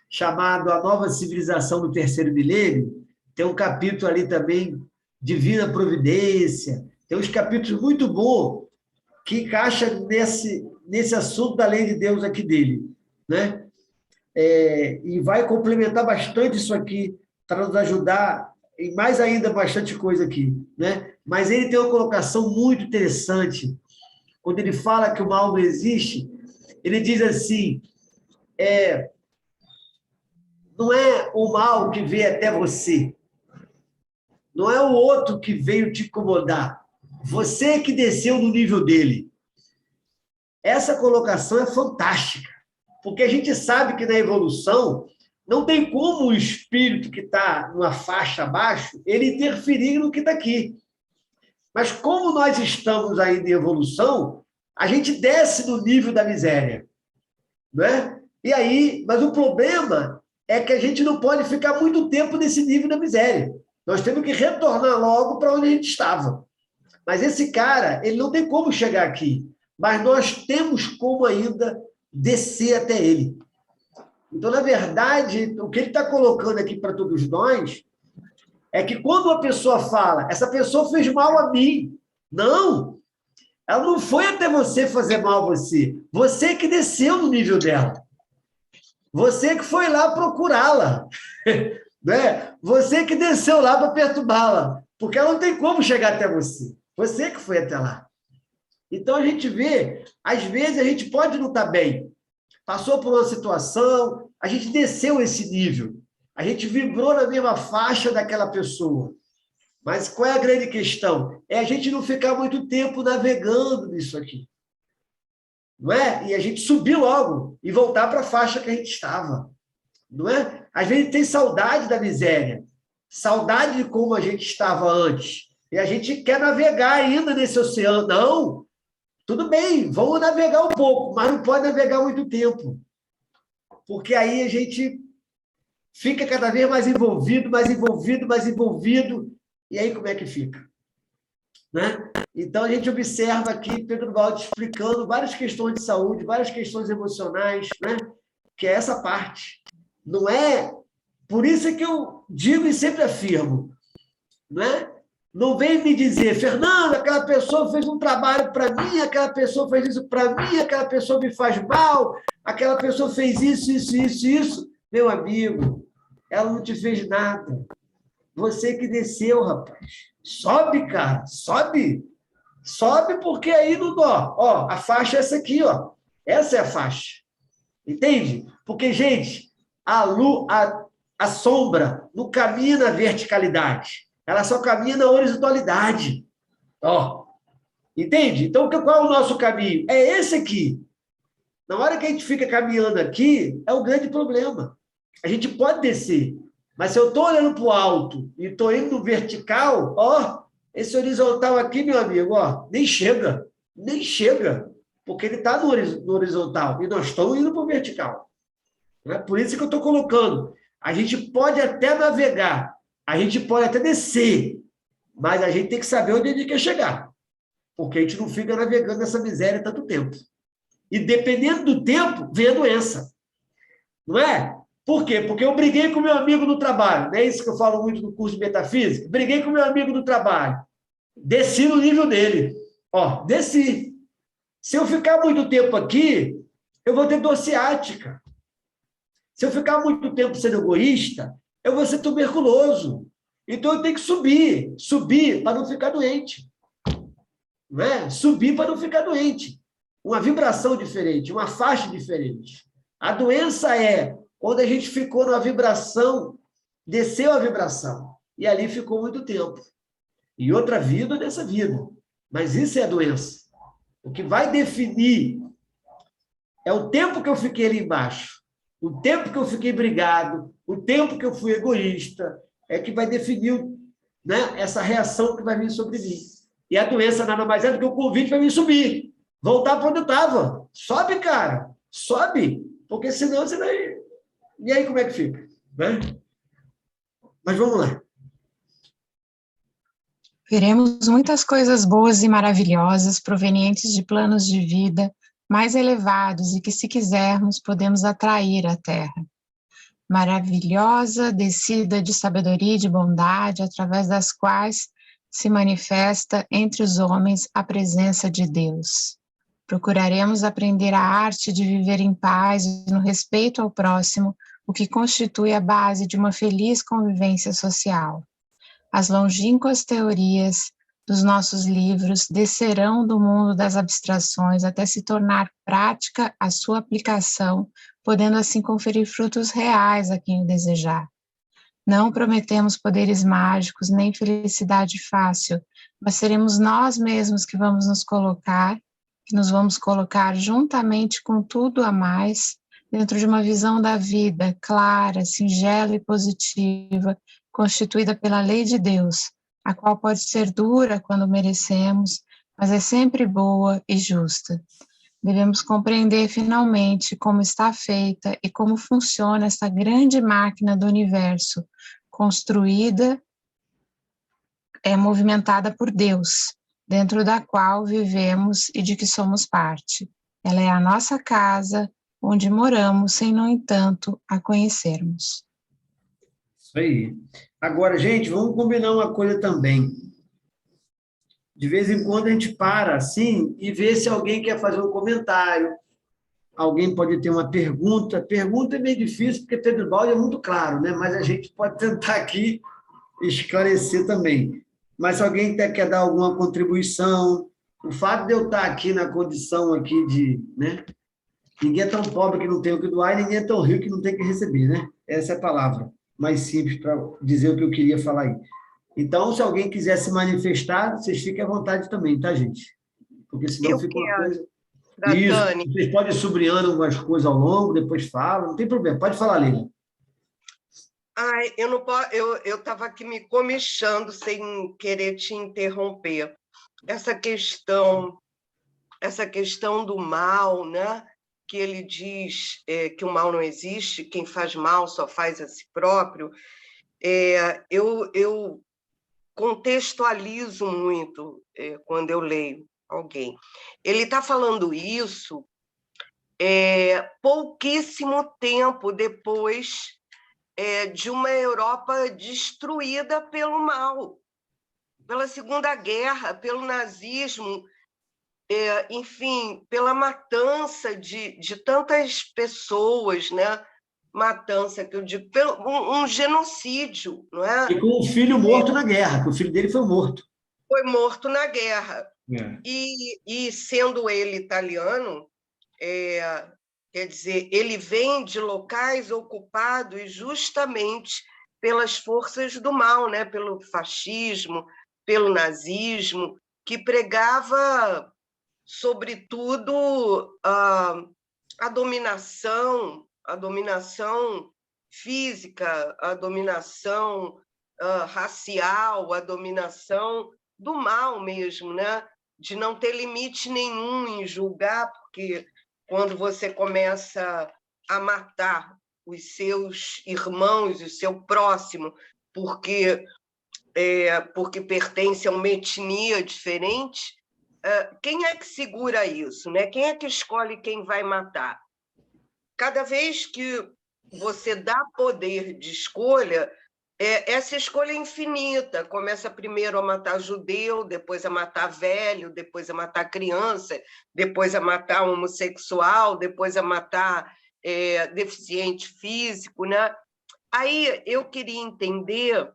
chamado A Nova Civilização do Terceiro Milênio. Tem um capítulo ali também de Vida Providência. Tem uns capítulos muito bons que encaixam nesse assunto da lei de Deus aqui dele, né? E vai complementar bastante isso aqui para nos ajudar em mais ainda bastante coisa aqui, né? Mas ele tem uma colocação muito interessante. Quando ele fala que o mal não existe, ele diz assim, não é o mal que veio até você, não é o outro que veio te incomodar, você que desceu no nível dele. Essa colocação é fantástica, porque a gente sabe que na evolução não tem como o espírito que está numa faixa abaixo ele interferir no que está aqui. Mas como nós estamos ainda em evolução, a gente desce no nível da miséria, não é? E aí, mas o problema é que a gente não pode ficar muito tempo nesse nível da miséria. Nós temos que retornar logo para onde a gente estava. Mas esse cara, ele não tem como chegar aqui, mas nós temos como ainda descer até ele. Então, na verdade, o que ele está colocando aqui para todos nós é que quando uma pessoa fala, essa pessoa fez mal a mim. Não, ela não foi até você fazer mal a você. Você que desceu no nível dela. Você que foi lá procurá-la. Né? Você que desceu lá para perturbá-la. Porque ela não tem como chegar até você. Você que foi até lá. Então, a gente vê, às vezes, a gente pode não estar bem. Passou por uma situação, a gente desceu esse nível. A gente vibrou na mesma faixa daquela pessoa. Mas qual é a grande questão? É a gente não ficar muito tempo navegando nisso aqui. Não é? E a gente subir logo e voltar para a faixa que a gente estava. Não é? Às vezes tem saudade da miséria, saudade de como a gente estava antes. E a gente quer navegar ainda nesse oceano. Não, tudo bem, vamos navegar um pouco, mas não pode navegar muito tempo. Porque aí a gente fica cada vez mais envolvido, mais envolvido, mais envolvido. E aí como é que fica? Né? Então, a gente observa aqui Pedro Baldi explicando várias questões de saúde, várias questões emocionais, né? Que é essa parte. Não é... Por isso é que eu digo e sempre afirmo, né? Não vem me dizer, Fernando, aquela pessoa fez um trabalho para mim, aquela pessoa fez isso para mim, aquela pessoa me faz mal, aquela pessoa fez isso. Meu amigo, ela não te fez nada. Você que desceu, rapaz. Sobe, cara, sobe. Sobe porque aí não dó. Ó, a faixa é essa aqui, ó. Essa é a faixa. Entende? Porque, gente, a sombra não caminha na verticalidade. Ela só caminha na horizontalidade. Ó. Entende? Então, qual é o nosso caminho? É esse aqui. Na hora que a gente fica caminhando aqui, é o grande problema. A gente pode descer. Mas se eu estou olhando para o alto e estou indo no vertical, ó, Esse horizontal aqui, meu amigo, ó, nem chega, porque ele está no horizontal e nós estamos indo para o vertical. Né? Por isso que eu estou colocando. A gente pode até navegar, a gente pode até descer, mas a gente tem que saber onde a gente quer chegar, porque a gente não fica navegando nessa miséria tanto tempo. E dependendo do tempo, vem a doença. Não é? Por quê? Porque eu briguei com meu amigo no trabalho. Não é isso que eu falo muito no curso de metafísica? Briguei com meu amigo no trabalho. Desci no nível dele. Ó, desci. Se eu ficar muito tempo aqui, eu vou ter dor ciática. Se eu ficar muito tempo sendo egoísta, eu vou ser tuberculoso. Então eu tenho que subir para não ficar doente. Não é? Subir para não ficar doente. Uma vibração diferente, uma faixa diferente. A doença é quando a gente ficou numa vibração, desceu a vibração, e ali ficou muito tempo. E outra vida dessa vida. Mas isso é a doença. O que vai definir é o tempo que eu fiquei ali embaixo, o tempo que eu fiquei brigado, o tempo que eu fui egoísta, é que vai definir, né, essa reação que vai vir sobre mim. E a doença nada mais é do que o convite para mim subir, voltar para onde eu estava. Sobe, cara, sobe, porque senão você vai... E aí como é que fica? Né? Mas vamos lá. Veremos muitas coisas boas e maravilhosas provenientes de planos de vida mais elevados e que, se quisermos, podemos atrair à Terra. Maravilhosa descida de sabedoria e de bondade, através das quais se manifesta entre os homens a presença de Deus. Procuraremos aprender a arte de viver em paz e no respeito ao próximo, o que constitui a base de uma feliz convivência social. As longínquas teorias dos nossos livros descerão do mundo das abstrações até se tornar prática a sua aplicação, podendo assim conferir frutos reais a quem o desejar. Não prometemos poderes mágicos nem felicidade fácil, mas seremos nós mesmos que nos vamos colocar juntamente com tudo a mais, dentro de uma visão da vida clara, singela e positiva, constituída pela lei de Deus, a qual pode ser dura quando merecemos, mas é sempre boa e justa. Devemos compreender finalmente como está feita e como funciona esta grande máquina do universo, construída, movimentada por Deus, dentro da qual vivemos e de que somos parte. Ela é a nossa casa, onde moramos, sem, no entanto, a conhecermos. Isso aí. Agora, gente, vamos combinar uma coisa também. De vez em quando a gente para assim e vê se alguém quer fazer um comentário, alguém pode ter uma pergunta. Pergunta é meio difícil, porque Pedro Baldi é muito claro, né? Mas a gente pode tentar aqui esclarecer também. Mas se alguém quer dar alguma contribuição, o fato de eu estar aqui na condição aqui de... Né? Ninguém é tão pobre que não tem o que doar e ninguém é tão rico que não tem o que receber, né? Essa é a palavra mais simples para dizer o que eu queria falar aí. Então, se alguém quiser se manifestar, vocês fiquem à vontade também, tá, gente? Porque senão fica uma coisa... Isso, vocês podem ir sublinhando algumas coisas ao longo, depois falam, não tem problema. Pode falar, Leila. Ai, eu não posso, eu estava aqui me comichando sem querer te interromper. Essa questão do mal, né? Que ele diz que o mal não existe, quem faz mal só faz a si próprio. Eu contextualizo muito quando eu leio alguém. Ele está falando isso pouquíssimo tempo depois de uma Europa destruída pelo mal, pela Segunda Guerra, pelo nazismo, enfim, pela matança de tantas pessoas, né? Matança, que eu digo, um genocídio, não é? E com o filho morto na guerra, que o filho dele foi morto. Foi morto na guerra. E sendo ele italiano, quer dizer, ele vem de locais ocupados justamente pelas forças do mal, né? Pelo fascismo, pelo nazismo, que pregava, sobretudo, a dominação física, a dominação racial, a dominação do mal mesmo, né? De não ter limite nenhum em julgar, porque quando você começa a matar os seus irmãos, o seu próximo, porque pertence a uma etnia diferente, quem é que segura isso, né? Quem é que escolhe quem vai matar? Cada vez que você dá poder de escolha, essa escolha é infinita. Começa primeiro a matar judeu, depois a matar velho, depois a matar criança, depois a matar homossexual, depois a matar deficiente físico, né? Aí eu queria entender,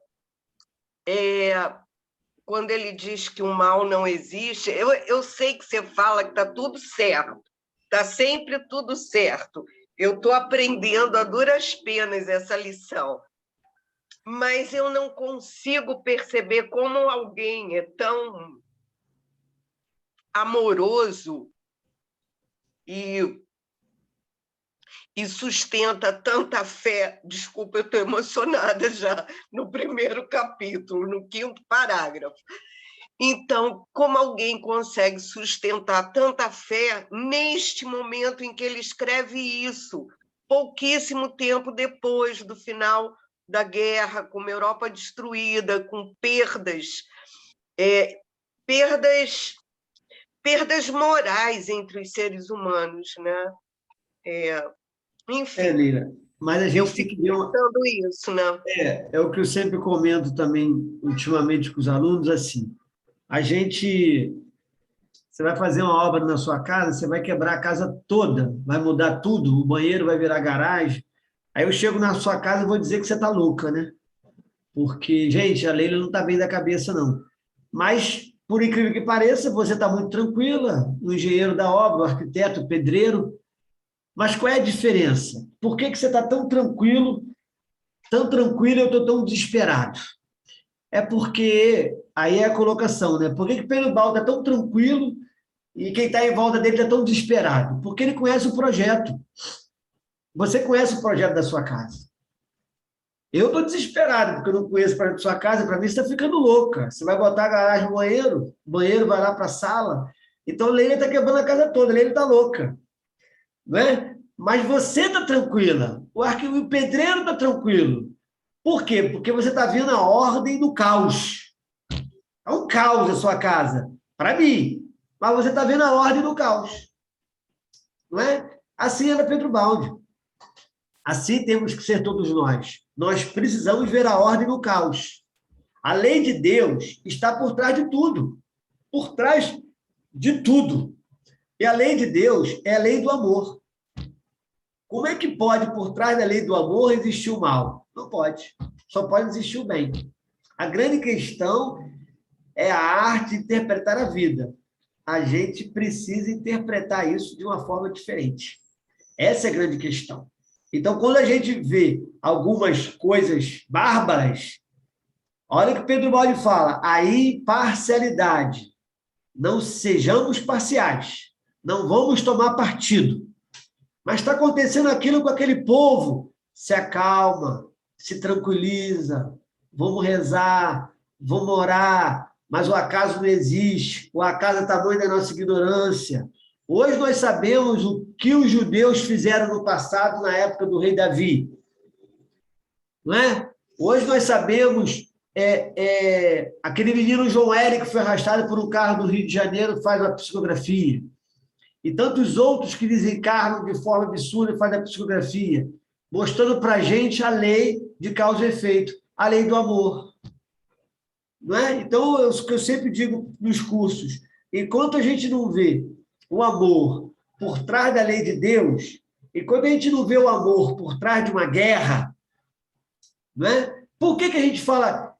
quando ele diz que o mal não existe, eu sei que você fala que está tudo certo, está sempre tudo certo. Eu estou aprendendo a duras penas essa lição, mas eu não consigo perceber como alguém é tão amoroso e sustenta tanta fé. Desculpa, eu estou emocionada já no primeiro capítulo, no 5º parágrafo. Então, como alguém consegue sustentar tanta fé neste momento em que ele escreve isso, pouquíssimo tempo depois do final da guerra, com uma Europa destruída, com perdas morais entre os seres humanos, né? Enfim, Leila, mas a gente eu fico pensando isso, né? É o que eu sempre comento também, ultimamente, com os alunos, assim, você vai fazer uma obra na sua casa, você vai quebrar a casa toda, vai mudar tudo, o banheiro vai virar garagem. Aí eu chego na sua casa e vou dizer que você está louca, né? Porque, gente, a Leila não está bem da cabeça, não. Mas, por incrível que pareça, você está muito tranquila, o engenheiro da obra, o arquiteto, o pedreiro. Mas qual é a diferença? Por que você está tão tranquilo e eu estou tão desesperado? É porque, aí é a colocação, né? Por que Pedro Baldo está tão tranquilo e quem está em volta dele está tão desesperado? Porque ele conhece o projeto. Você conhece o projeto da sua casa. Eu estou desesperado, porque eu não conheço o projeto da sua casa. Para mim, você está ficando louca. Você vai botar a garagem no banheiro, o banheiro vai lá para a sala. Então, a Leila está quebrando a casa toda, a Leila está louca. Não é? Mas você está tranquila. O pedreiro está tranquilo. Por quê? Porque você está vendo a ordem do caos. É um caos a sua casa, para mim. Mas você está vendo a ordem do caos. Não é? Assim era Pedro Baldi. Assim temos que ser todos nós. Nós precisamos ver a ordem do caos. A lei de Deus está por trás de tudo. Por trás de tudo. E a lei de Deus é a lei do amor. Como é que pode, por trás da lei do amor, existir o mal? Não pode. Só pode existir o bem. A grande questão é a arte de interpretar a vida. A gente precisa interpretar isso de uma forma diferente. Essa é a grande questão. Então, quando a gente vê algumas coisas bárbaras, olha o que Pedro Baldi fala, a imparcialidade. Não sejamos parciais. Não vamos tomar partido. Mas está acontecendo aquilo com aquele povo. Se acalma, se tranquiliza, vamos rezar, vamos orar, mas o acaso não existe, o acaso é o tamanho da nossa ignorância. Hoje nós sabemos o que os judeus fizeram no passado, na época do rei Davi. Não é? Hoje nós sabemos aquele menino João Érico que foi arrastado por um carro do Rio de Janeiro, faz uma psicografia. E tantos outros que desencarnam de forma absurda e fazem a psicografia, mostrando para a gente a lei de causa e efeito, a lei do amor. Não é? Então, é o que eu sempre digo nos cursos, enquanto a gente não vê o amor por trás da lei de Deus, e quando a gente não vê o amor por trás de uma guerra, não é? Por que a gente fala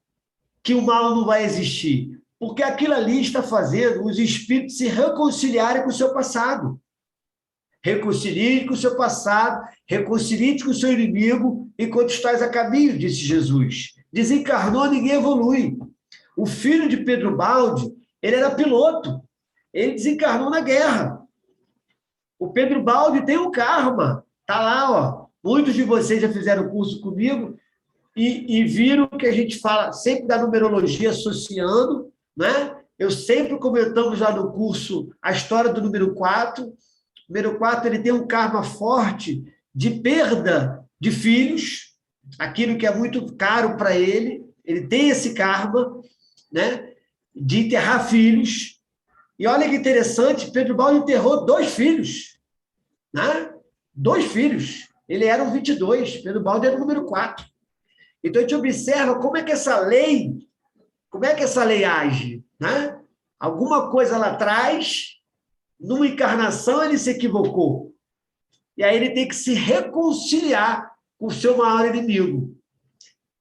que o mal não vai existir? Porque aquilo ali está fazendo os espíritos se reconciliarem com o seu passado. Reconcilie com o seu passado, reconcilie com o seu inimigo, enquanto estás a caminho, disse Jesus. Desencarnou, ninguém evolui. O filho de Pedro Baldi, ele era piloto. Ele desencarnou na guerra. O Pedro Baldi tem um karma. Está lá, ó. Muitos de vocês já fizeram curso comigo e viram que a gente fala sempre da numerologia associando, né? Eu sempre comentamos lá no curso a história do número 4. O número 4 ele tem um karma forte de perda de filhos, aquilo que é muito caro para ele tem esse karma, né, de enterrar filhos. E olha que interessante, Pedro Baldi enterrou 2 filhos, né? 2 filhos. Ele era um 22, Pedro Baldi era o número 4. Então, a gente observa como é que essa lei age, né? Alguma coisa lá atrás, numa encarnação, ele se equivocou. E aí ele tem que se reconciliar com o seu maior inimigo.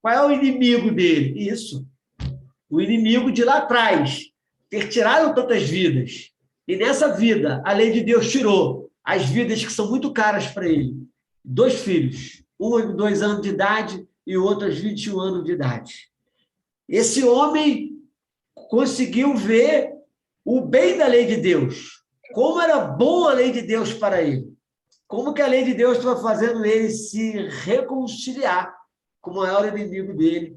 Qual é o inimigo dele? Isso. O inimigo de lá atrás, ter tirado tantas vidas. E nessa vida, a lei de Deus tirou as vidas que são muito caras para ele. 2 filhos, um de 2 anos de idade e o outro aos 21 anos de idade. Esse homem conseguiu ver o bem da lei de Deus. Como era boa a lei de Deus para ele. Como que a lei de Deus estava fazendo ele se reconciliar com o maior inimigo dele,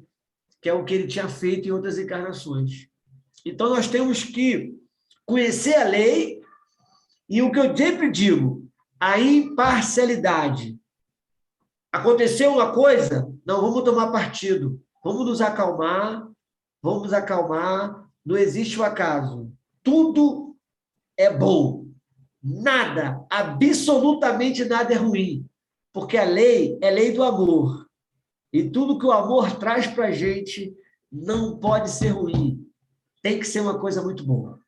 que é o que ele tinha feito em outras encarnações. Então, nós temos que conhecer a lei e o que eu sempre digo, a imparcialidade. Aconteceu uma coisa, não vamos tomar partido, vamos nos acalmar, não existe o acaso. Tudo é bom, nada, absolutamente nada é ruim, porque a lei é lei do amor. E tudo que o amor traz para a gente não pode ser ruim. Tem que ser uma coisa muito boa.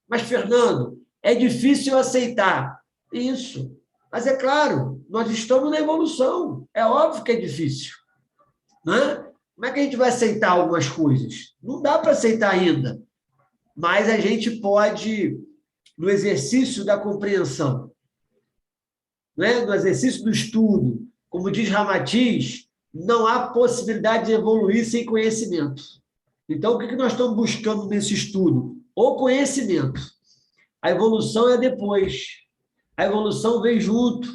Mas, Fernando, é difícil aceitar. Isso. Mas, é claro, nós estamos na evolução. É óbvio que é difícil. Né? Como é que a gente vai aceitar algumas coisas? Não dá para aceitar ainda. Mas a gente pode, no exercício da compreensão, né? No exercício do estudo, como diz Ramatiz, não há possibilidade de evoluir sem conhecimento. Então, o que nós estamos buscando nesse estudo? O conhecimento. A evolução é depois. A evolução vem junto.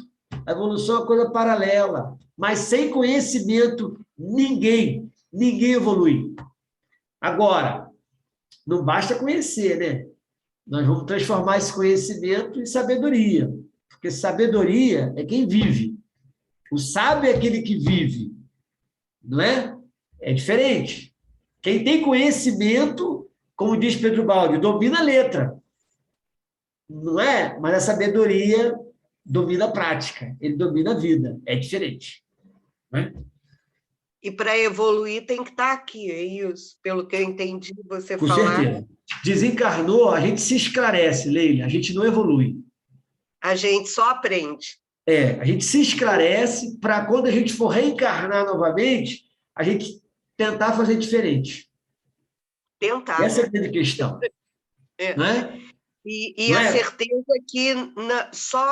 A evolução é uma coisa paralela. Mas sem conhecimento, ninguém evolui. Agora, não basta conhecer, né? Nós vamos transformar esse conhecimento em sabedoria. Porque sabedoria é quem vive. O sábio é aquele que vive. Não é? É diferente. Quem tem conhecimento, como diz Pedro Baldi, domina a letra. Não é? Mas a sabedoria domina a prática. Ele domina a vida. É diferente. Não é? E para evoluir tem que estar aqui, é isso? Pelo que eu entendi você Com falar. certeza. Desencarnou, a gente se esclarece, Leila. A gente não evolui. A gente só aprende. A gente se esclarece para quando a gente for reencarnar novamente, a gente tentar fazer diferente. Tentar. Essa é a grande questão. Não é? E a certeza que só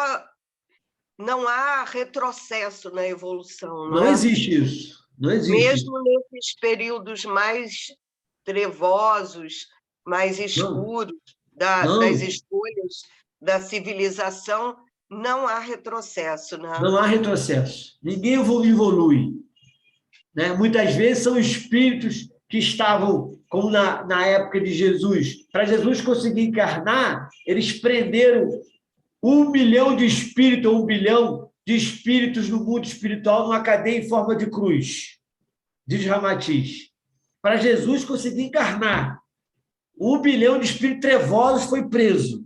não há retrocesso na evolução. Não existe isso. Não existe. Mesmo nesses períodos mais trevosos, mais escuros das escolhas da civilização, não há retrocesso. Né? Não há retrocesso. Ninguém evolui. Né? Muitas vezes são espíritos que estavam, como na época de Jesus. Para Jesus conseguir encarnar, eles prenderam 1 milhão de espíritos, 1 bilhão de espíritos no mundo espiritual numa cadeia em forma de cruz, diz Ramatiz. Para Jesus conseguir encarnar, 1 bilhão de espíritos trevosos foi preso.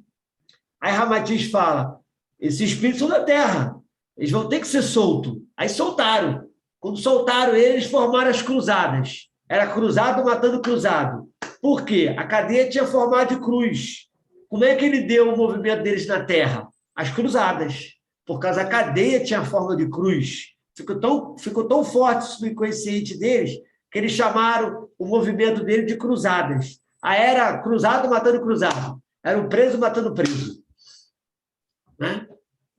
Aí Ramatiz fala, esses espíritos são da Terra, eles vão ter que ser soltos. Aí soltaram. Quando soltaram eles, formaram as cruzadas. Era cruzado matando cruzado. Por quê? A cadeia tinha formato de cruz. Como é que ele deu o movimento deles na Terra? As cruzadas. Por causa da cadeia tinha forma de cruz. Ficou tão forte isso no inconsciente deles que eles chamaram o movimento dele de cruzadas. Aí era cruzado matando cruzado. Era um preso matando preso. Né?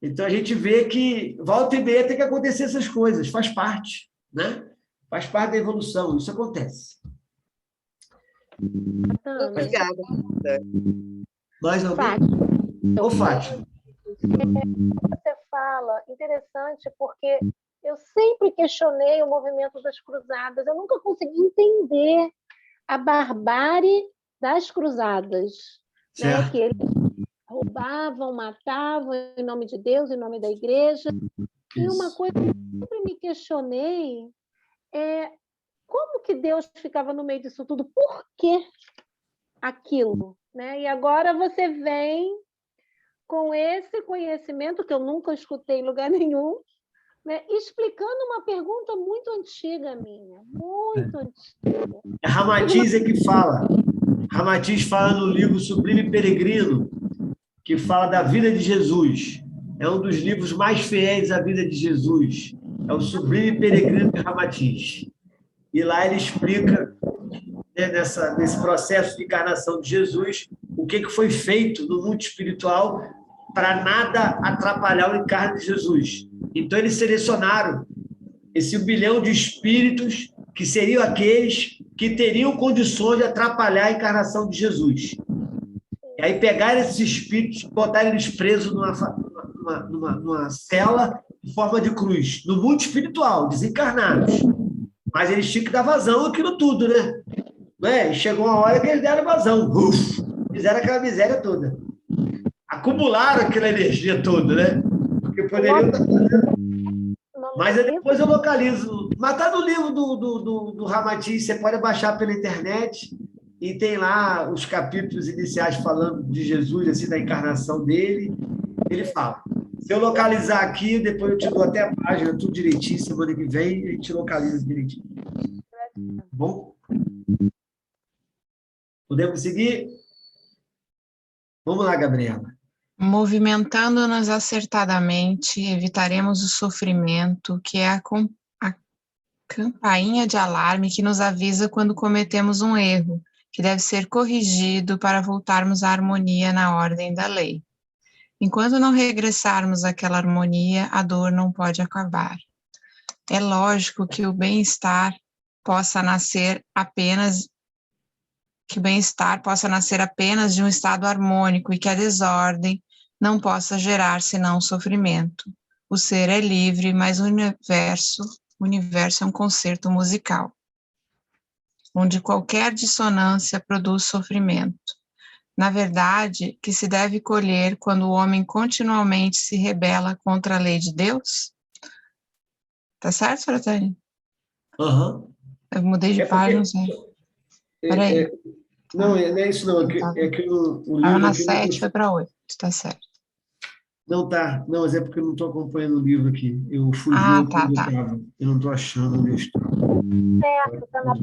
Então, a gente vê que volta e meia tem que acontecer essas coisas. Faz parte. Né? Faz parte da evolução. Isso acontece. Obrigada. Mais alguém? Fátima. Ô, Fátima. Você fala, interessante, porque eu sempre questionei o movimento das cruzadas, eu nunca consegui entender a barbárie das cruzadas, né? Certo. Que eles roubavam, matavam em nome de Deus, em nome da igreja. E uma Isso. coisa que eu sempre me questionei é como que Deus ficava no meio disso tudo? Por que aquilo? Né? E agora você vem com esse conhecimento que eu nunca escutei em lugar nenhum, né? Explicando uma pergunta muito antiga minha, muito antiga. É Ramatiz que fala. Ramatiz fala no livro Sublime Peregrino, que fala da vida de Jesus. É um dos livros mais fiéis à vida de Jesus. É o Sublime Peregrino de Ramatiz. E lá ele explica, né, nesse processo de encarnação de Jesus, o que foi feito no mundo espiritual para nada atrapalhar o encarne de Jesus. Então, eles selecionaram esse 1 bilhão de espíritos que seriam aqueles que teriam condições de atrapalhar a encarnação de Jesus. E aí pegaram esses espíritos, botaram eles presos numa cela em forma de cruz, no mundo espiritual, desencarnados. Mas eles tinham que dar vazão àquilo tudo, né? Não é? E chegou uma hora que eles deram vazão. Fizeram aquela miséria toda. Acumularam aquela energia toda, né? Porque poderiam estar fazendo. Mas depois eu localizo. Mas está no livro do Ramatiz, você pode baixar pela internet e tem lá os capítulos iniciais falando de Jesus, assim, da encarnação dele. Ele fala. Se eu localizar aqui, depois eu te dou até a página, tudo direitinho, semana que vem, a gente localiza direitinho. Tá bom? Podemos seguir? Vamos lá, Gabriela. Movimentando-nos acertadamente, evitaremos o sofrimento, que é a campainha de alarme que nos avisa quando cometemos um erro, que deve ser corrigido para voltarmos à harmonia na ordem da lei. Enquanto não regressarmos àquela harmonia, a dor não pode acabar. É lógico que o bem-estar possa nascer apenas de um estado harmônico e que a desordem não possa gerar senão sofrimento. O ser é livre, mas o universo é um concerto musical, onde qualquer dissonância produz sofrimento. Na verdade, que se deve colher quando o homem continuamente se rebela contra a lei de Deus? Tá certo, Fratani? Aham. Eu mudei de página, não sei. Peraí. Não, não é isso não. É que o Estava livro... na 7, foi para 8. Tá certo. Não, tá. Não, mas é porque eu não estou acompanhando o livro aqui. Eu fugi tá. Eu não estou achando onde eu estou. Certo, tá na...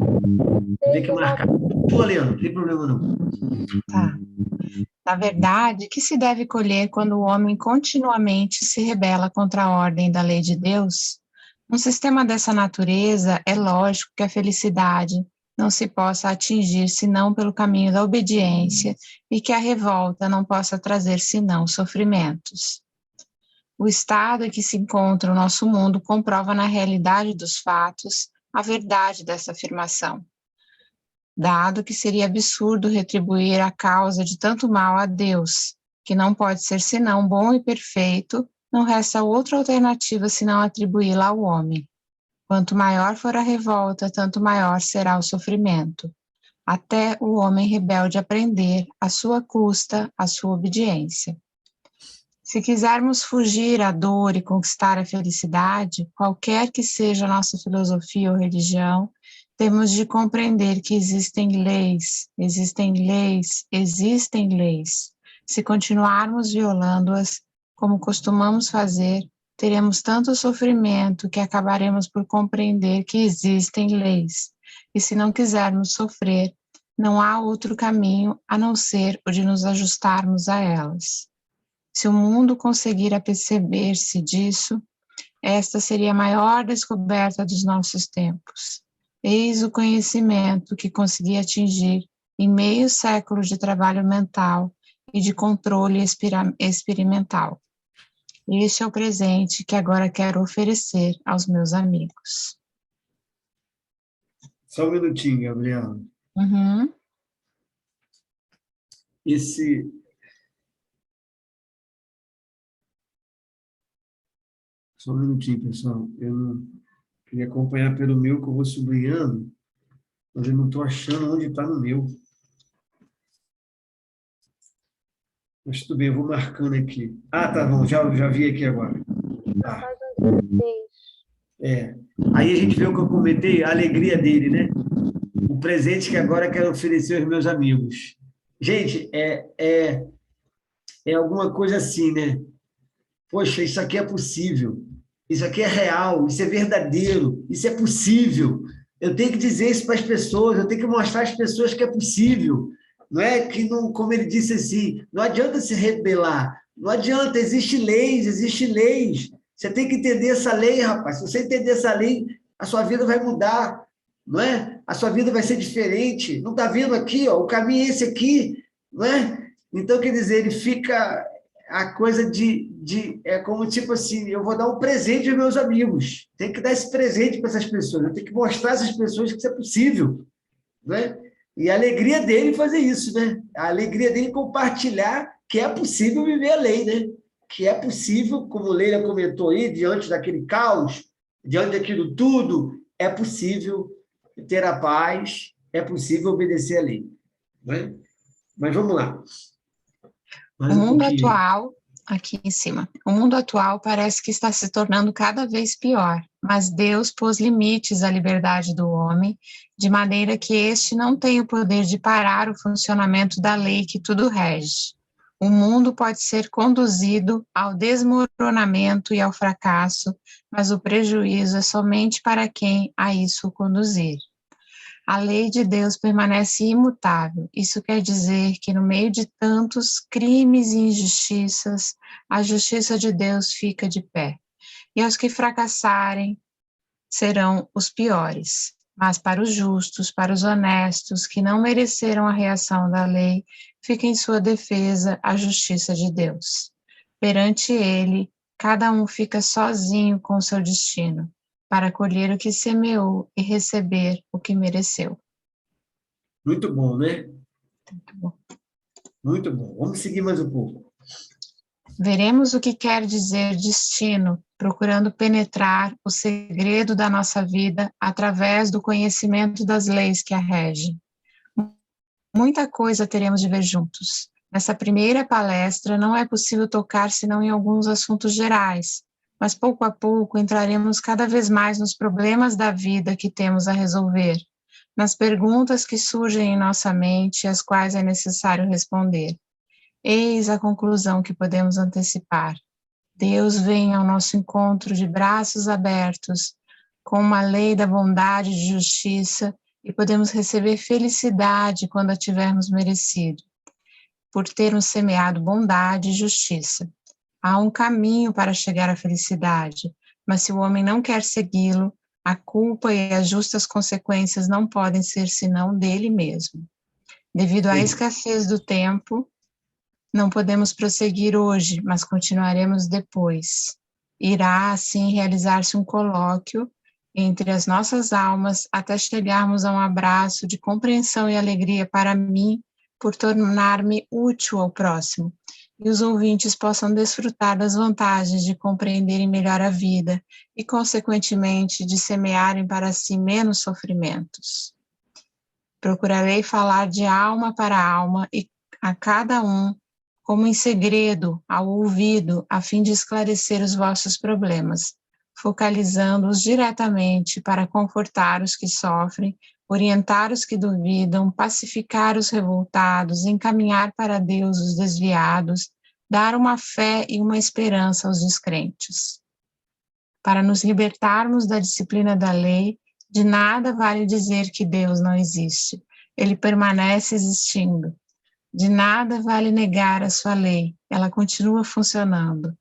Tem que marcar. Estou lendo, não tem problema não. Tá. Na verdade, que se deve colher quando o homem continuamente se rebela contra a ordem da lei de Deus? Num sistema dessa natureza, é lógico que a felicidade não se possa atingir senão pelo caminho da obediência e que a revolta não possa trazer senão sofrimentos. O estado em que se encontra o nosso mundo comprova na realidade dos fatos a verdade dessa afirmação. Dado que seria absurdo retribuir a causa de tanto mal a Deus, que não pode ser senão bom e perfeito, não resta outra alternativa senão atribuí-la ao homem. Quanto maior for a revolta, tanto maior será o sofrimento, até o homem rebelde aprender, à sua custa, a sua obediência. Se quisermos fugir à dor e conquistar a felicidade, qualquer que seja a nossa filosofia ou religião, temos de compreender que existem leis. Se continuarmos violando-as, como costumamos fazer, teremos tanto sofrimento que acabaremos por compreender que existem leis. E se não quisermos sofrer, não há outro caminho a não ser o de nos ajustarmos a elas. Se o mundo conseguir aperceber-se disso, esta seria a maior descoberta dos nossos tempos. Eis o conhecimento que consegui atingir em meio século de trabalho mental e de controle experimental. Este é o presente que agora quero oferecer aos meus amigos. Só um minutinho, Gabriela. Uhum. Só um minutinho, pessoal. Eu não queria acompanhar pelo meu, que eu vou sublinhando, mas eu não estou achando onde está no meu. Mas tudo bem, eu vou marcando aqui. Ah, tá bom, já vi aqui agora. Na Tá. página 16. Aí a gente vê o que eu comentei, a alegria dele, né? O presente que agora quero oferecer aos meus amigos. Gente, é alguma coisa assim, né? Poxa, isso aqui é possível. Isso aqui é real, isso é verdadeiro, isso é possível. Eu tenho que dizer isso para as pessoas, eu tenho que mostrar às pessoas que é possível. Não é que, não, como ele disse assim, não adianta se rebelar, não adianta, existem leis. Você tem que entender essa lei, rapaz. Se você entender essa lei, a sua vida vai mudar, não é? A sua vida vai ser diferente. Não está vendo aqui, ó, o caminho é esse aqui, não é? Então, quer dizer, ele fica a coisa é como tipo assim, eu vou dar um presente aos meus amigos, tem que dar esse presente para essas pessoas, eu tenho que mostrar a essas pessoas que isso é possível, né? E a alegria dele fazer isso, né? A alegria dele compartilhar que é possível viver a lei, né? Que é possível, como Leila comentou aí, diante daquele caos, diante daquilo tudo, é possível ter a paz, é possível obedecer a lei, né? Mas vamos lá. O mundo atual, aqui em cima, o mundo atual parece que está se tornando cada vez pior, mas Deus pôs limites à liberdade do homem, de maneira que este não tem o poder de parar o funcionamento da lei que tudo rege. O mundo pode ser conduzido ao desmoronamento e ao fracasso, mas o prejuízo é somente para quem a isso conduzir. A lei de Deus permanece imutável. Isso quer dizer que no meio de tantos crimes e injustiças, a justiça de Deus fica de pé. E os que fracassarem serão os piores. Mas para os justos, para os honestos, que não mereceram a reação da lei, fica em sua defesa a justiça de Deus. Perante ele, cada um fica sozinho com o seu destino, para colher o que semeou e receber o que mereceu. Muito bom, né? Muito bom. Muito bom. Vamos seguir mais um pouco. Veremos o que quer dizer destino, procurando penetrar o segredo da nossa vida através do conhecimento das leis que a regem. Muita coisa teremos de ver juntos. Nessa primeira palestra não é possível tocar senão em alguns assuntos gerais, mas pouco a pouco entraremos cada vez mais nos problemas da vida que temos a resolver, nas perguntas que surgem em nossa mente e às quais é necessário responder. Eis a conclusão que podemos antecipar. Deus vem ao nosso encontro de braços abertos, com uma lei da bondade e de justiça, e podemos receber felicidade quando a tivermos merecido, por termos semeado bondade e justiça. Há um caminho para chegar à felicidade, mas se o homem não quer segui-lo, a culpa e as justas consequências não podem ser senão dele mesmo. Devido à escassez do tempo, não podemos prosseguir hoje, mas continuaremos depois. Irá, assim, realizar-se um colóquio entre as nossas almas até chegarmos a um abraço de compreensão e alegria para mim por tornar-me útil ao próximo, e os ouvintes possam desfrutar das vantagens de compreenderem melhor a vida e, consequentemente, de semearem para si menos sofrimentos. Procurarei falar de alma para alma e a cada um como em segredo, ao ouvido, a fim de esclarecer os vossos problemas, focalizando-os diretamente para confortar os que sofrem, orientar os que duvidam, pacificar os revoltados, encaminhar para Deus os desviados, dar uma fé e uma esperança aos descrentes. Para nos libertarmos da disciplina da lei, de nada vale dizer que Deus não existe. Ele permanece existindo. De nada vale negar a sua lei, ela continua funcionando.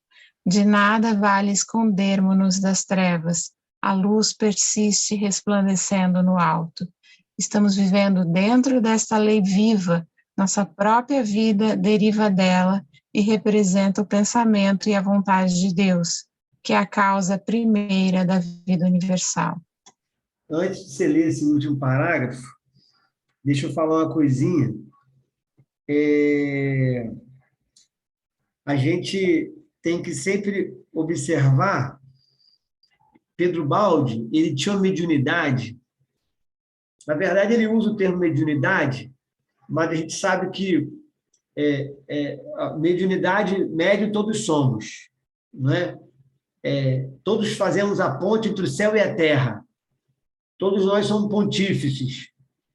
De nada vale escondermos-nos das trevas, a luz persiste resplandecendo no alto. Estamos vivendo dentro desta lei viva, nossa própria vida deriva dela e representa o pensamento e a vontade de Deus, que é a causa primeira da vida universal. Antes de você ler esse último parágrafo, deixa eu falar uma coisinha. A gente tem que sempre observar, Pedro Baldi, ele tinha uma mediunidade, na verdade ele usa o termo mediunidade, mas a gente sabe que a mediunidade, médio todos somos, não é? Todos fazemos a ponte entre o céu e a terra. Todos nós somos pontífices.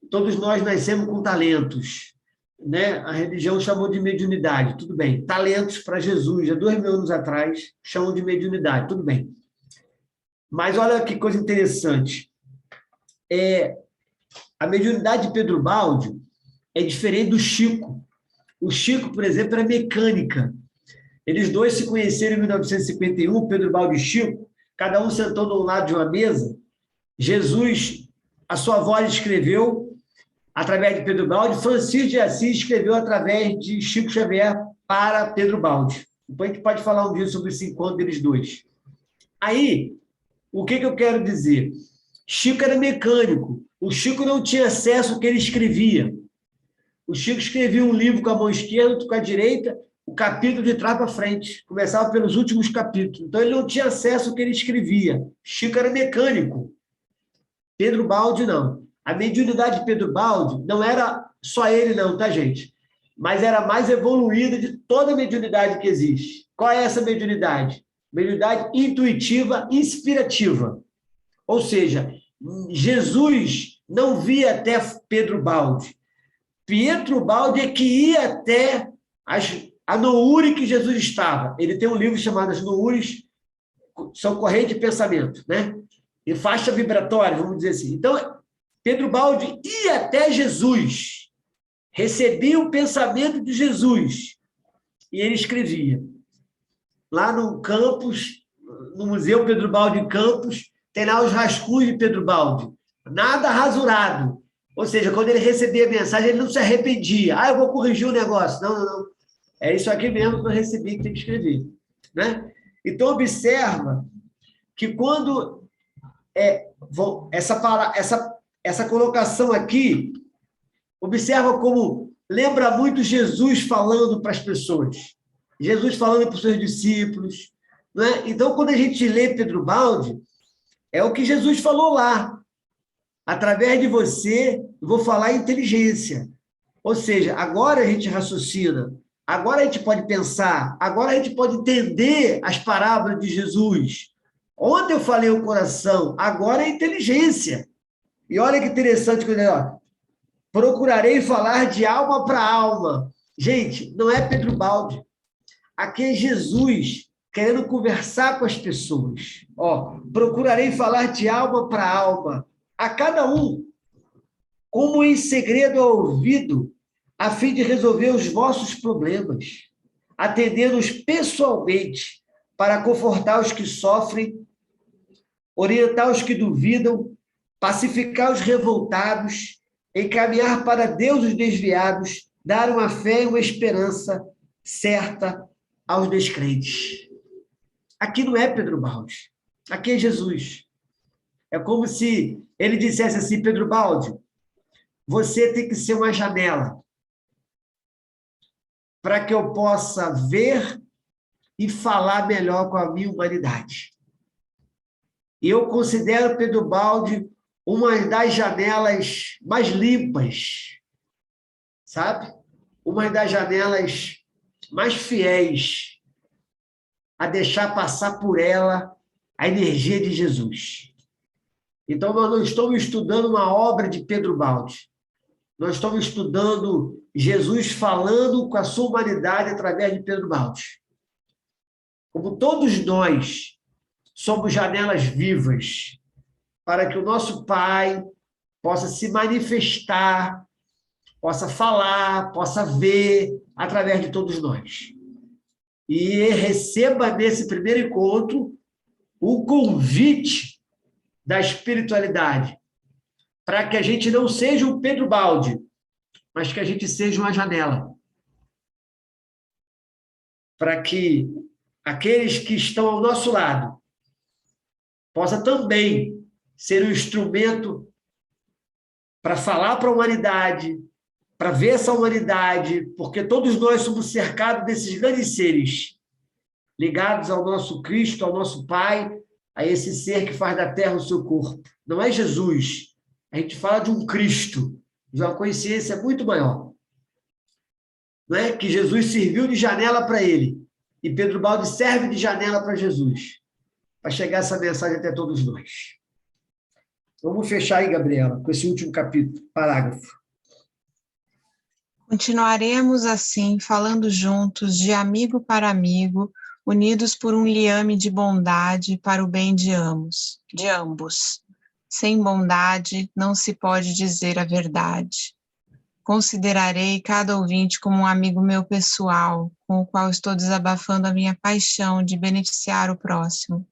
Todos nós nascemos com talentos, né? A religião chamou de mediunidade, tudo bem. Talentos para Jesus, há 2000 anos atrás, chamam de mediunidade, tudo bem. Mas olha que coisa interessante. A mediunidade de Pedro Baldi é diferente do Chico. O Chico, por exemplo, era mecânica. Eles dois se conheceram em 1951, Pedro Baldi e Chico, cada um sentou do lado de uma mesa. Jesus, a sua voz escreveu através de Pedro Baldi, Francisco de Assis escreveu através de Chico Xavier para Pedro Baldi. Depois a gente pode falar um dia sobre esse encontro deles dois. Aí, o que eu quero dizer? Chico era mecânico. O Chico não tinha acesso ao que ele escrevia. O Chico escrevia um livro com a mão esquerda, outro com a direita, o capítulo de trás para frente. Começava pelos últimos capítulos. Então, ele não tinha acesso ao que ele escrevia. Chico era mecânico. Pedro Baldi, não. A mediunidade de Pedro Baldi não era só ele, não, tá, gente? Mas era a mais evoluída de toda a mediunidade que existe. Qual é essa mediunidade? Mediunidade intuitiva, inspirativa. Ou seja, Jesus não via até Pedro Baldi. Pedro Baldi é que ia até a Nouri que Jesus estava. Ele tem um livro chamado As Nouris, são corrente de pensamento, né? E faixa vibratória, vamos dizer assim. Então, Pedro Baldi ia até Jesus, recebia o pensamento de Jesus e ele escrevia. Lá no campus, no Museu Pedro Baldi em Campos, tem lá os rascunhos de Pedro Baldi. Nada rasurado. Ou seja, quando ele recebia a mensagem, ele não se arrependia. Eu vou corrigir o negócio. Não. É isso aqui mesmo que eu recebi que tem que escrever. Né? Então, observa que quando essa colocação aqui, observa como lembra muito Jesus falando para as pessoas. Jesus falando para os seus discípulos. Né? Então, quando a gente lê Pedro Baldi, é o que Jesus falou lá. Através de você, eu vou falar inteligência. Ou seja, agora a gente raciocina, agora a gente pode pensar, agora a gente pode entender as parábolas de Jesus. Ontem eu falei o coração, agora é inteligência. E olha que interessante, procurarei falar de alma para alma. Gente, não é Pedro Baldi. Aqui é Jesus querendo conversar com as pessoas. Procurarei falar de alma para alma. A cada um, como em segredo ao ouvido, a fim de resolver os vossos problemas, atendendo-os pessoalmente, para confortar os que sofrem, orientar os que duvidam, pacificar os revoltados, encaminhar para Deus os desviados, dar uma fé e uma esperança certa aos descrentes. Aqui não é Pedro Baldi, aqui é Jesus. É como se ele dissesse assim, Pedro Baldi, você tem que ser uma janela para que eu possa ver e falar melhor com a minha humanidade. E eu considero Pedro Baldi uma das janelas mais limpas, sabe? Uma das janelas mais fiéis a deixar passar por ela a energia de Jesus. Então, nós não estamos estudando uma obra de Pedro Baldi. Nós estamos estudando Jesus falando com a sua humanidade através de Pedro Baldi. Como todos nós somos janelas vivas para que o nosso Pai possa se manifestar, possa falar, possa ver através de todos nós. E receba nesse primeiro encontro o convite da espiritualidade, para que a gente não seja um Pedro Baldi, mas que a gente seja uma janela. Para que aqueles que estão ao nosso lado possam também ser um instrumento para falar para a humanidade, para ver essa humanidade, porque todos nós somos cercados desses grandes seres, ligados ao nosso Cristo, ao nosso Pai, a esse ser que faz da terra o seu corpo. Não é Jesus. A gente fala de um Cristo, de uma consciência muito maior. não é? Que Jesus serviu de janela para ele. E Pedro Baldi serve de janela para Jesus, para chegar essa mensagem até todos nós. Vamos fechar aí, Gabriela, com esse último capítulo, parágrafo. Continuaremos assim, falando juntos, de amigo para amigo, unidos por um liame de bondade para o bem de ambos. Sem bondade não se pode dizer a verdade. Considerarei cada ouvinte como um amigo meu pessoal, com o qual estou desabafando a minha paixão de beneficiar o próximo.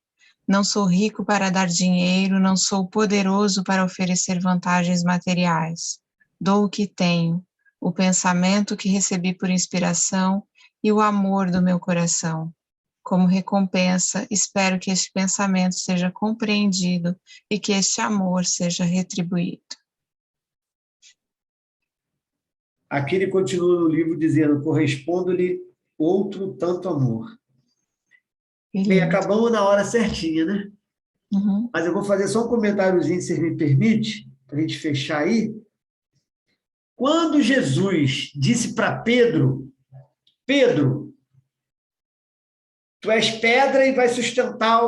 Não sou rico para dar dinheiro, não sou poderoso para oferecer vantagens materiais. Dou o que tenho, o pensamento que recebi por inspiração e o amor do meu coração. Como recompensa, espero que este pensamento seja compreendido e que este amor seja retribuído. Aqui ele continua no livro dizendo, corresponde-lhe outro tanto amor. Bem, acabamos na hora certinha, né? Uhum. Mas eu vou fazer só um comentáriozinho, se me permite, para a gente fechar aí. Quando Jesus disse para Pedro, Pedro, tu és pedra e vai sustentar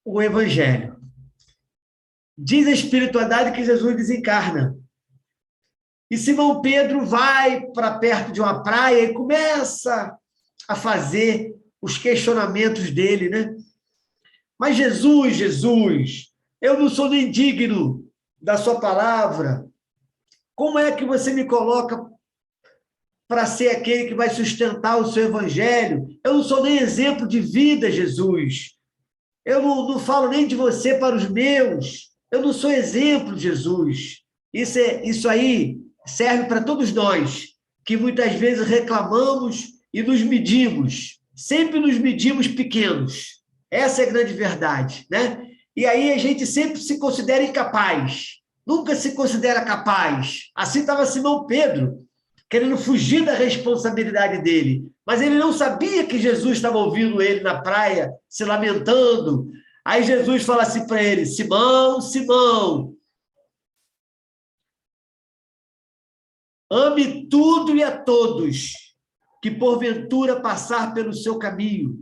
o evangelho. Diz a espiritualidade que Jesus desencarna. E Simão Pedro vai para perto de uma praia e começa a fazer os questionamentos dele, né? Mas Jesus, eu não sou nem digno da sua palavra. Como é que você me coloca para ser aquele que vai sustentar o seu evangelho? Eu não sou nem exemplo de vida, Jesus. Eu não falo nem de você para os meus. Eu não sou exemplo, Jesus. Isso aí serve para todos nós, que muitas vezes reclamamos e nos medimos. Sempre nos medimos pequenos. Essa é a grande verdade, né? E aí a gente sempre se considera incapaz. Nunca se considera capaz. Assim estava Simão Pedro, querendo fugir da responsabilidade dele. Mas ele não sabia que Jesus estava ouvindo ele na praia, se lamentando. Aí Jesus fala assim para ele, Simão, Simão, ame tudo e a todos, que porventura passar pelo seu caminho,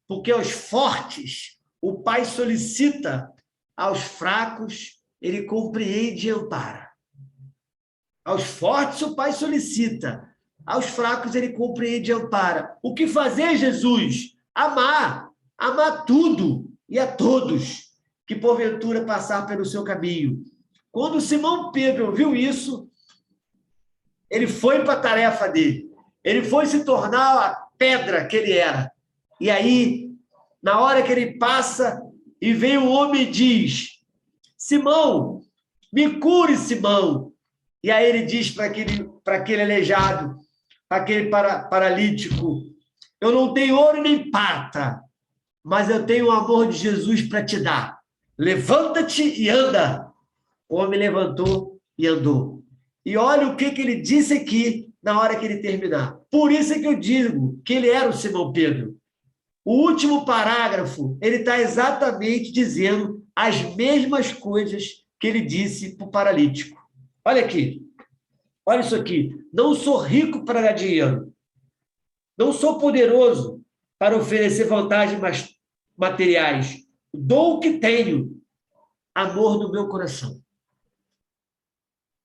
porque aos fortes o Pai solicita, aos fracos ele compreende e ampara. Aos fortes o Pai solicita, aos fracos ele compreende e ampara. O que fazer, Jesus? Amar tudo e a todos, que porventura passar pelo seu caminho. Quando Simão Pedro ouviu isso, ele foi para a tarefa dele. Ele foi se tornar a pedra que ele era. E aí, na hora que ele passa e vem o homem e diz, Simão, me cure, Simão. E aí ele diz para aquele aleijado, para aquele paralítico, eu não tenho ouro nem prata, mas eu tenho o amor de Jesus para te dar. Levanta-te e anda. O homem levantou e andou. E olha o que ele disse aqui na hora que ele terminar. Por isso é que eu digo que ele era o Simão Pedro. O último parágrafo, ele está exatamente dizendo as mesmas coisas que ele disse para o paralítico. Olha aqui. Olha isso aqui. Não sou rico para dar dinheiro. Não sou poderoso para oferecer vantagens materiais. Dou o que tenho. Amor no meu coração.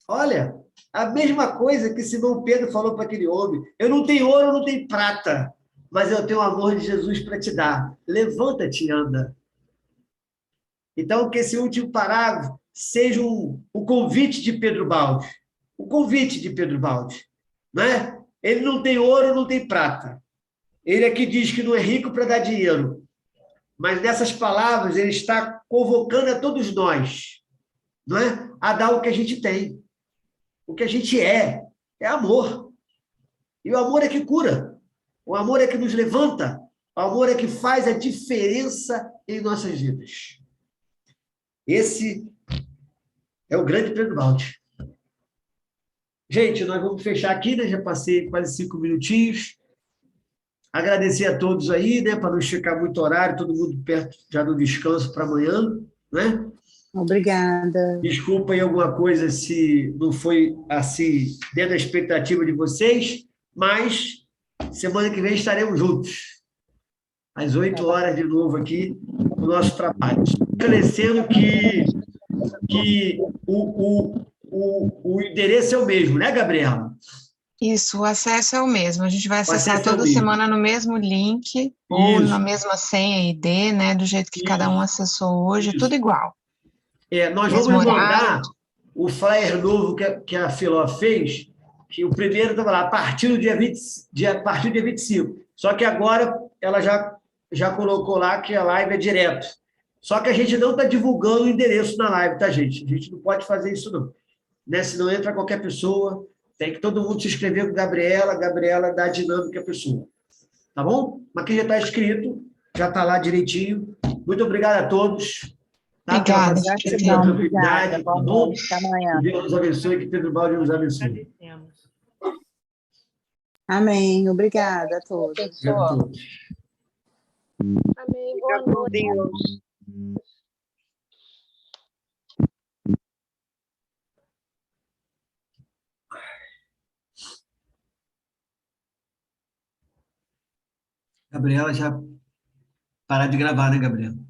Olha, a mesma coisa que Simão Pedro falou para aquele homem. Eu não tenho ouro, eu não tenho prata, mas eu tenho o amor de Jesus para te dar. Levanta-te e anda. Então, que esse último parágrafo seja o convite de Pedro Baldi. O convite de Pedro Baldi. Não é? Ele não tem ouro, não tem prata. Ele aqui diz que não é rico para dar dinheiro. Mas nessas palavras ele está convocando a todos nós, não é? A dar o que a gente tem. O que a gente é amor. E o amor é que cura. O amor é que nos levanta. O amor é que faz a diferença em nossas vidas. Esse é o grande Pedro Baldi. Gente, nós vamos fechar aqui, né? Já passei quase 5 minutinhos. Agradecer a todos aí, né? Para não esticar muito horário, todo mundo perto já do descanso para amanhã, né? Obrigada. Desculpa aí alguma coisa se não foi assim dentro da expectativa de vocês, mas semana que vem estaremos juntos, às 8 horas de novo aqui, no nosso trabalho. Esclarecendo que o endereço é o mesmo, né, Gabriela? Isso, o acesso é o mesmo. A gente vai acessar acesso é o toda mesmo. semana no mesmo link, ou na mesma senha ID, né? Do jeito que cada um acessou hoje, tudo igual. Nós Mesmo vamos horário. mandar o flyer novo que a Filó fez, que o primeiro estava lá, a partir do dia 25. Só que agora ela já colocou lá que a live é direto. Só que a gente não está divulgando o endereço na live, tá, gente? A gente não pode fazer isso, não. Né? Senão entra qualquer pessoa, tem que todo mundo se inscrever com a Gabriela dá a dinâmica à pessoa. Tá bom? Mas aqui já está escrito, já está lá direitinho. Muito obrigado a todos. Tá? Pela Obrigada. paciência, pela Gratidão, tranquilidade, obrigada. tá Boa bom? noite. Até amanhã. Que Deus nos abençoe, que Pedro Baldi nos abençoe. Amém. Obrigada a todos. Obrigado a todos. Amém. Fica Boa com noite. Deus. Gabriela já parar de gravar, né, Gabriela?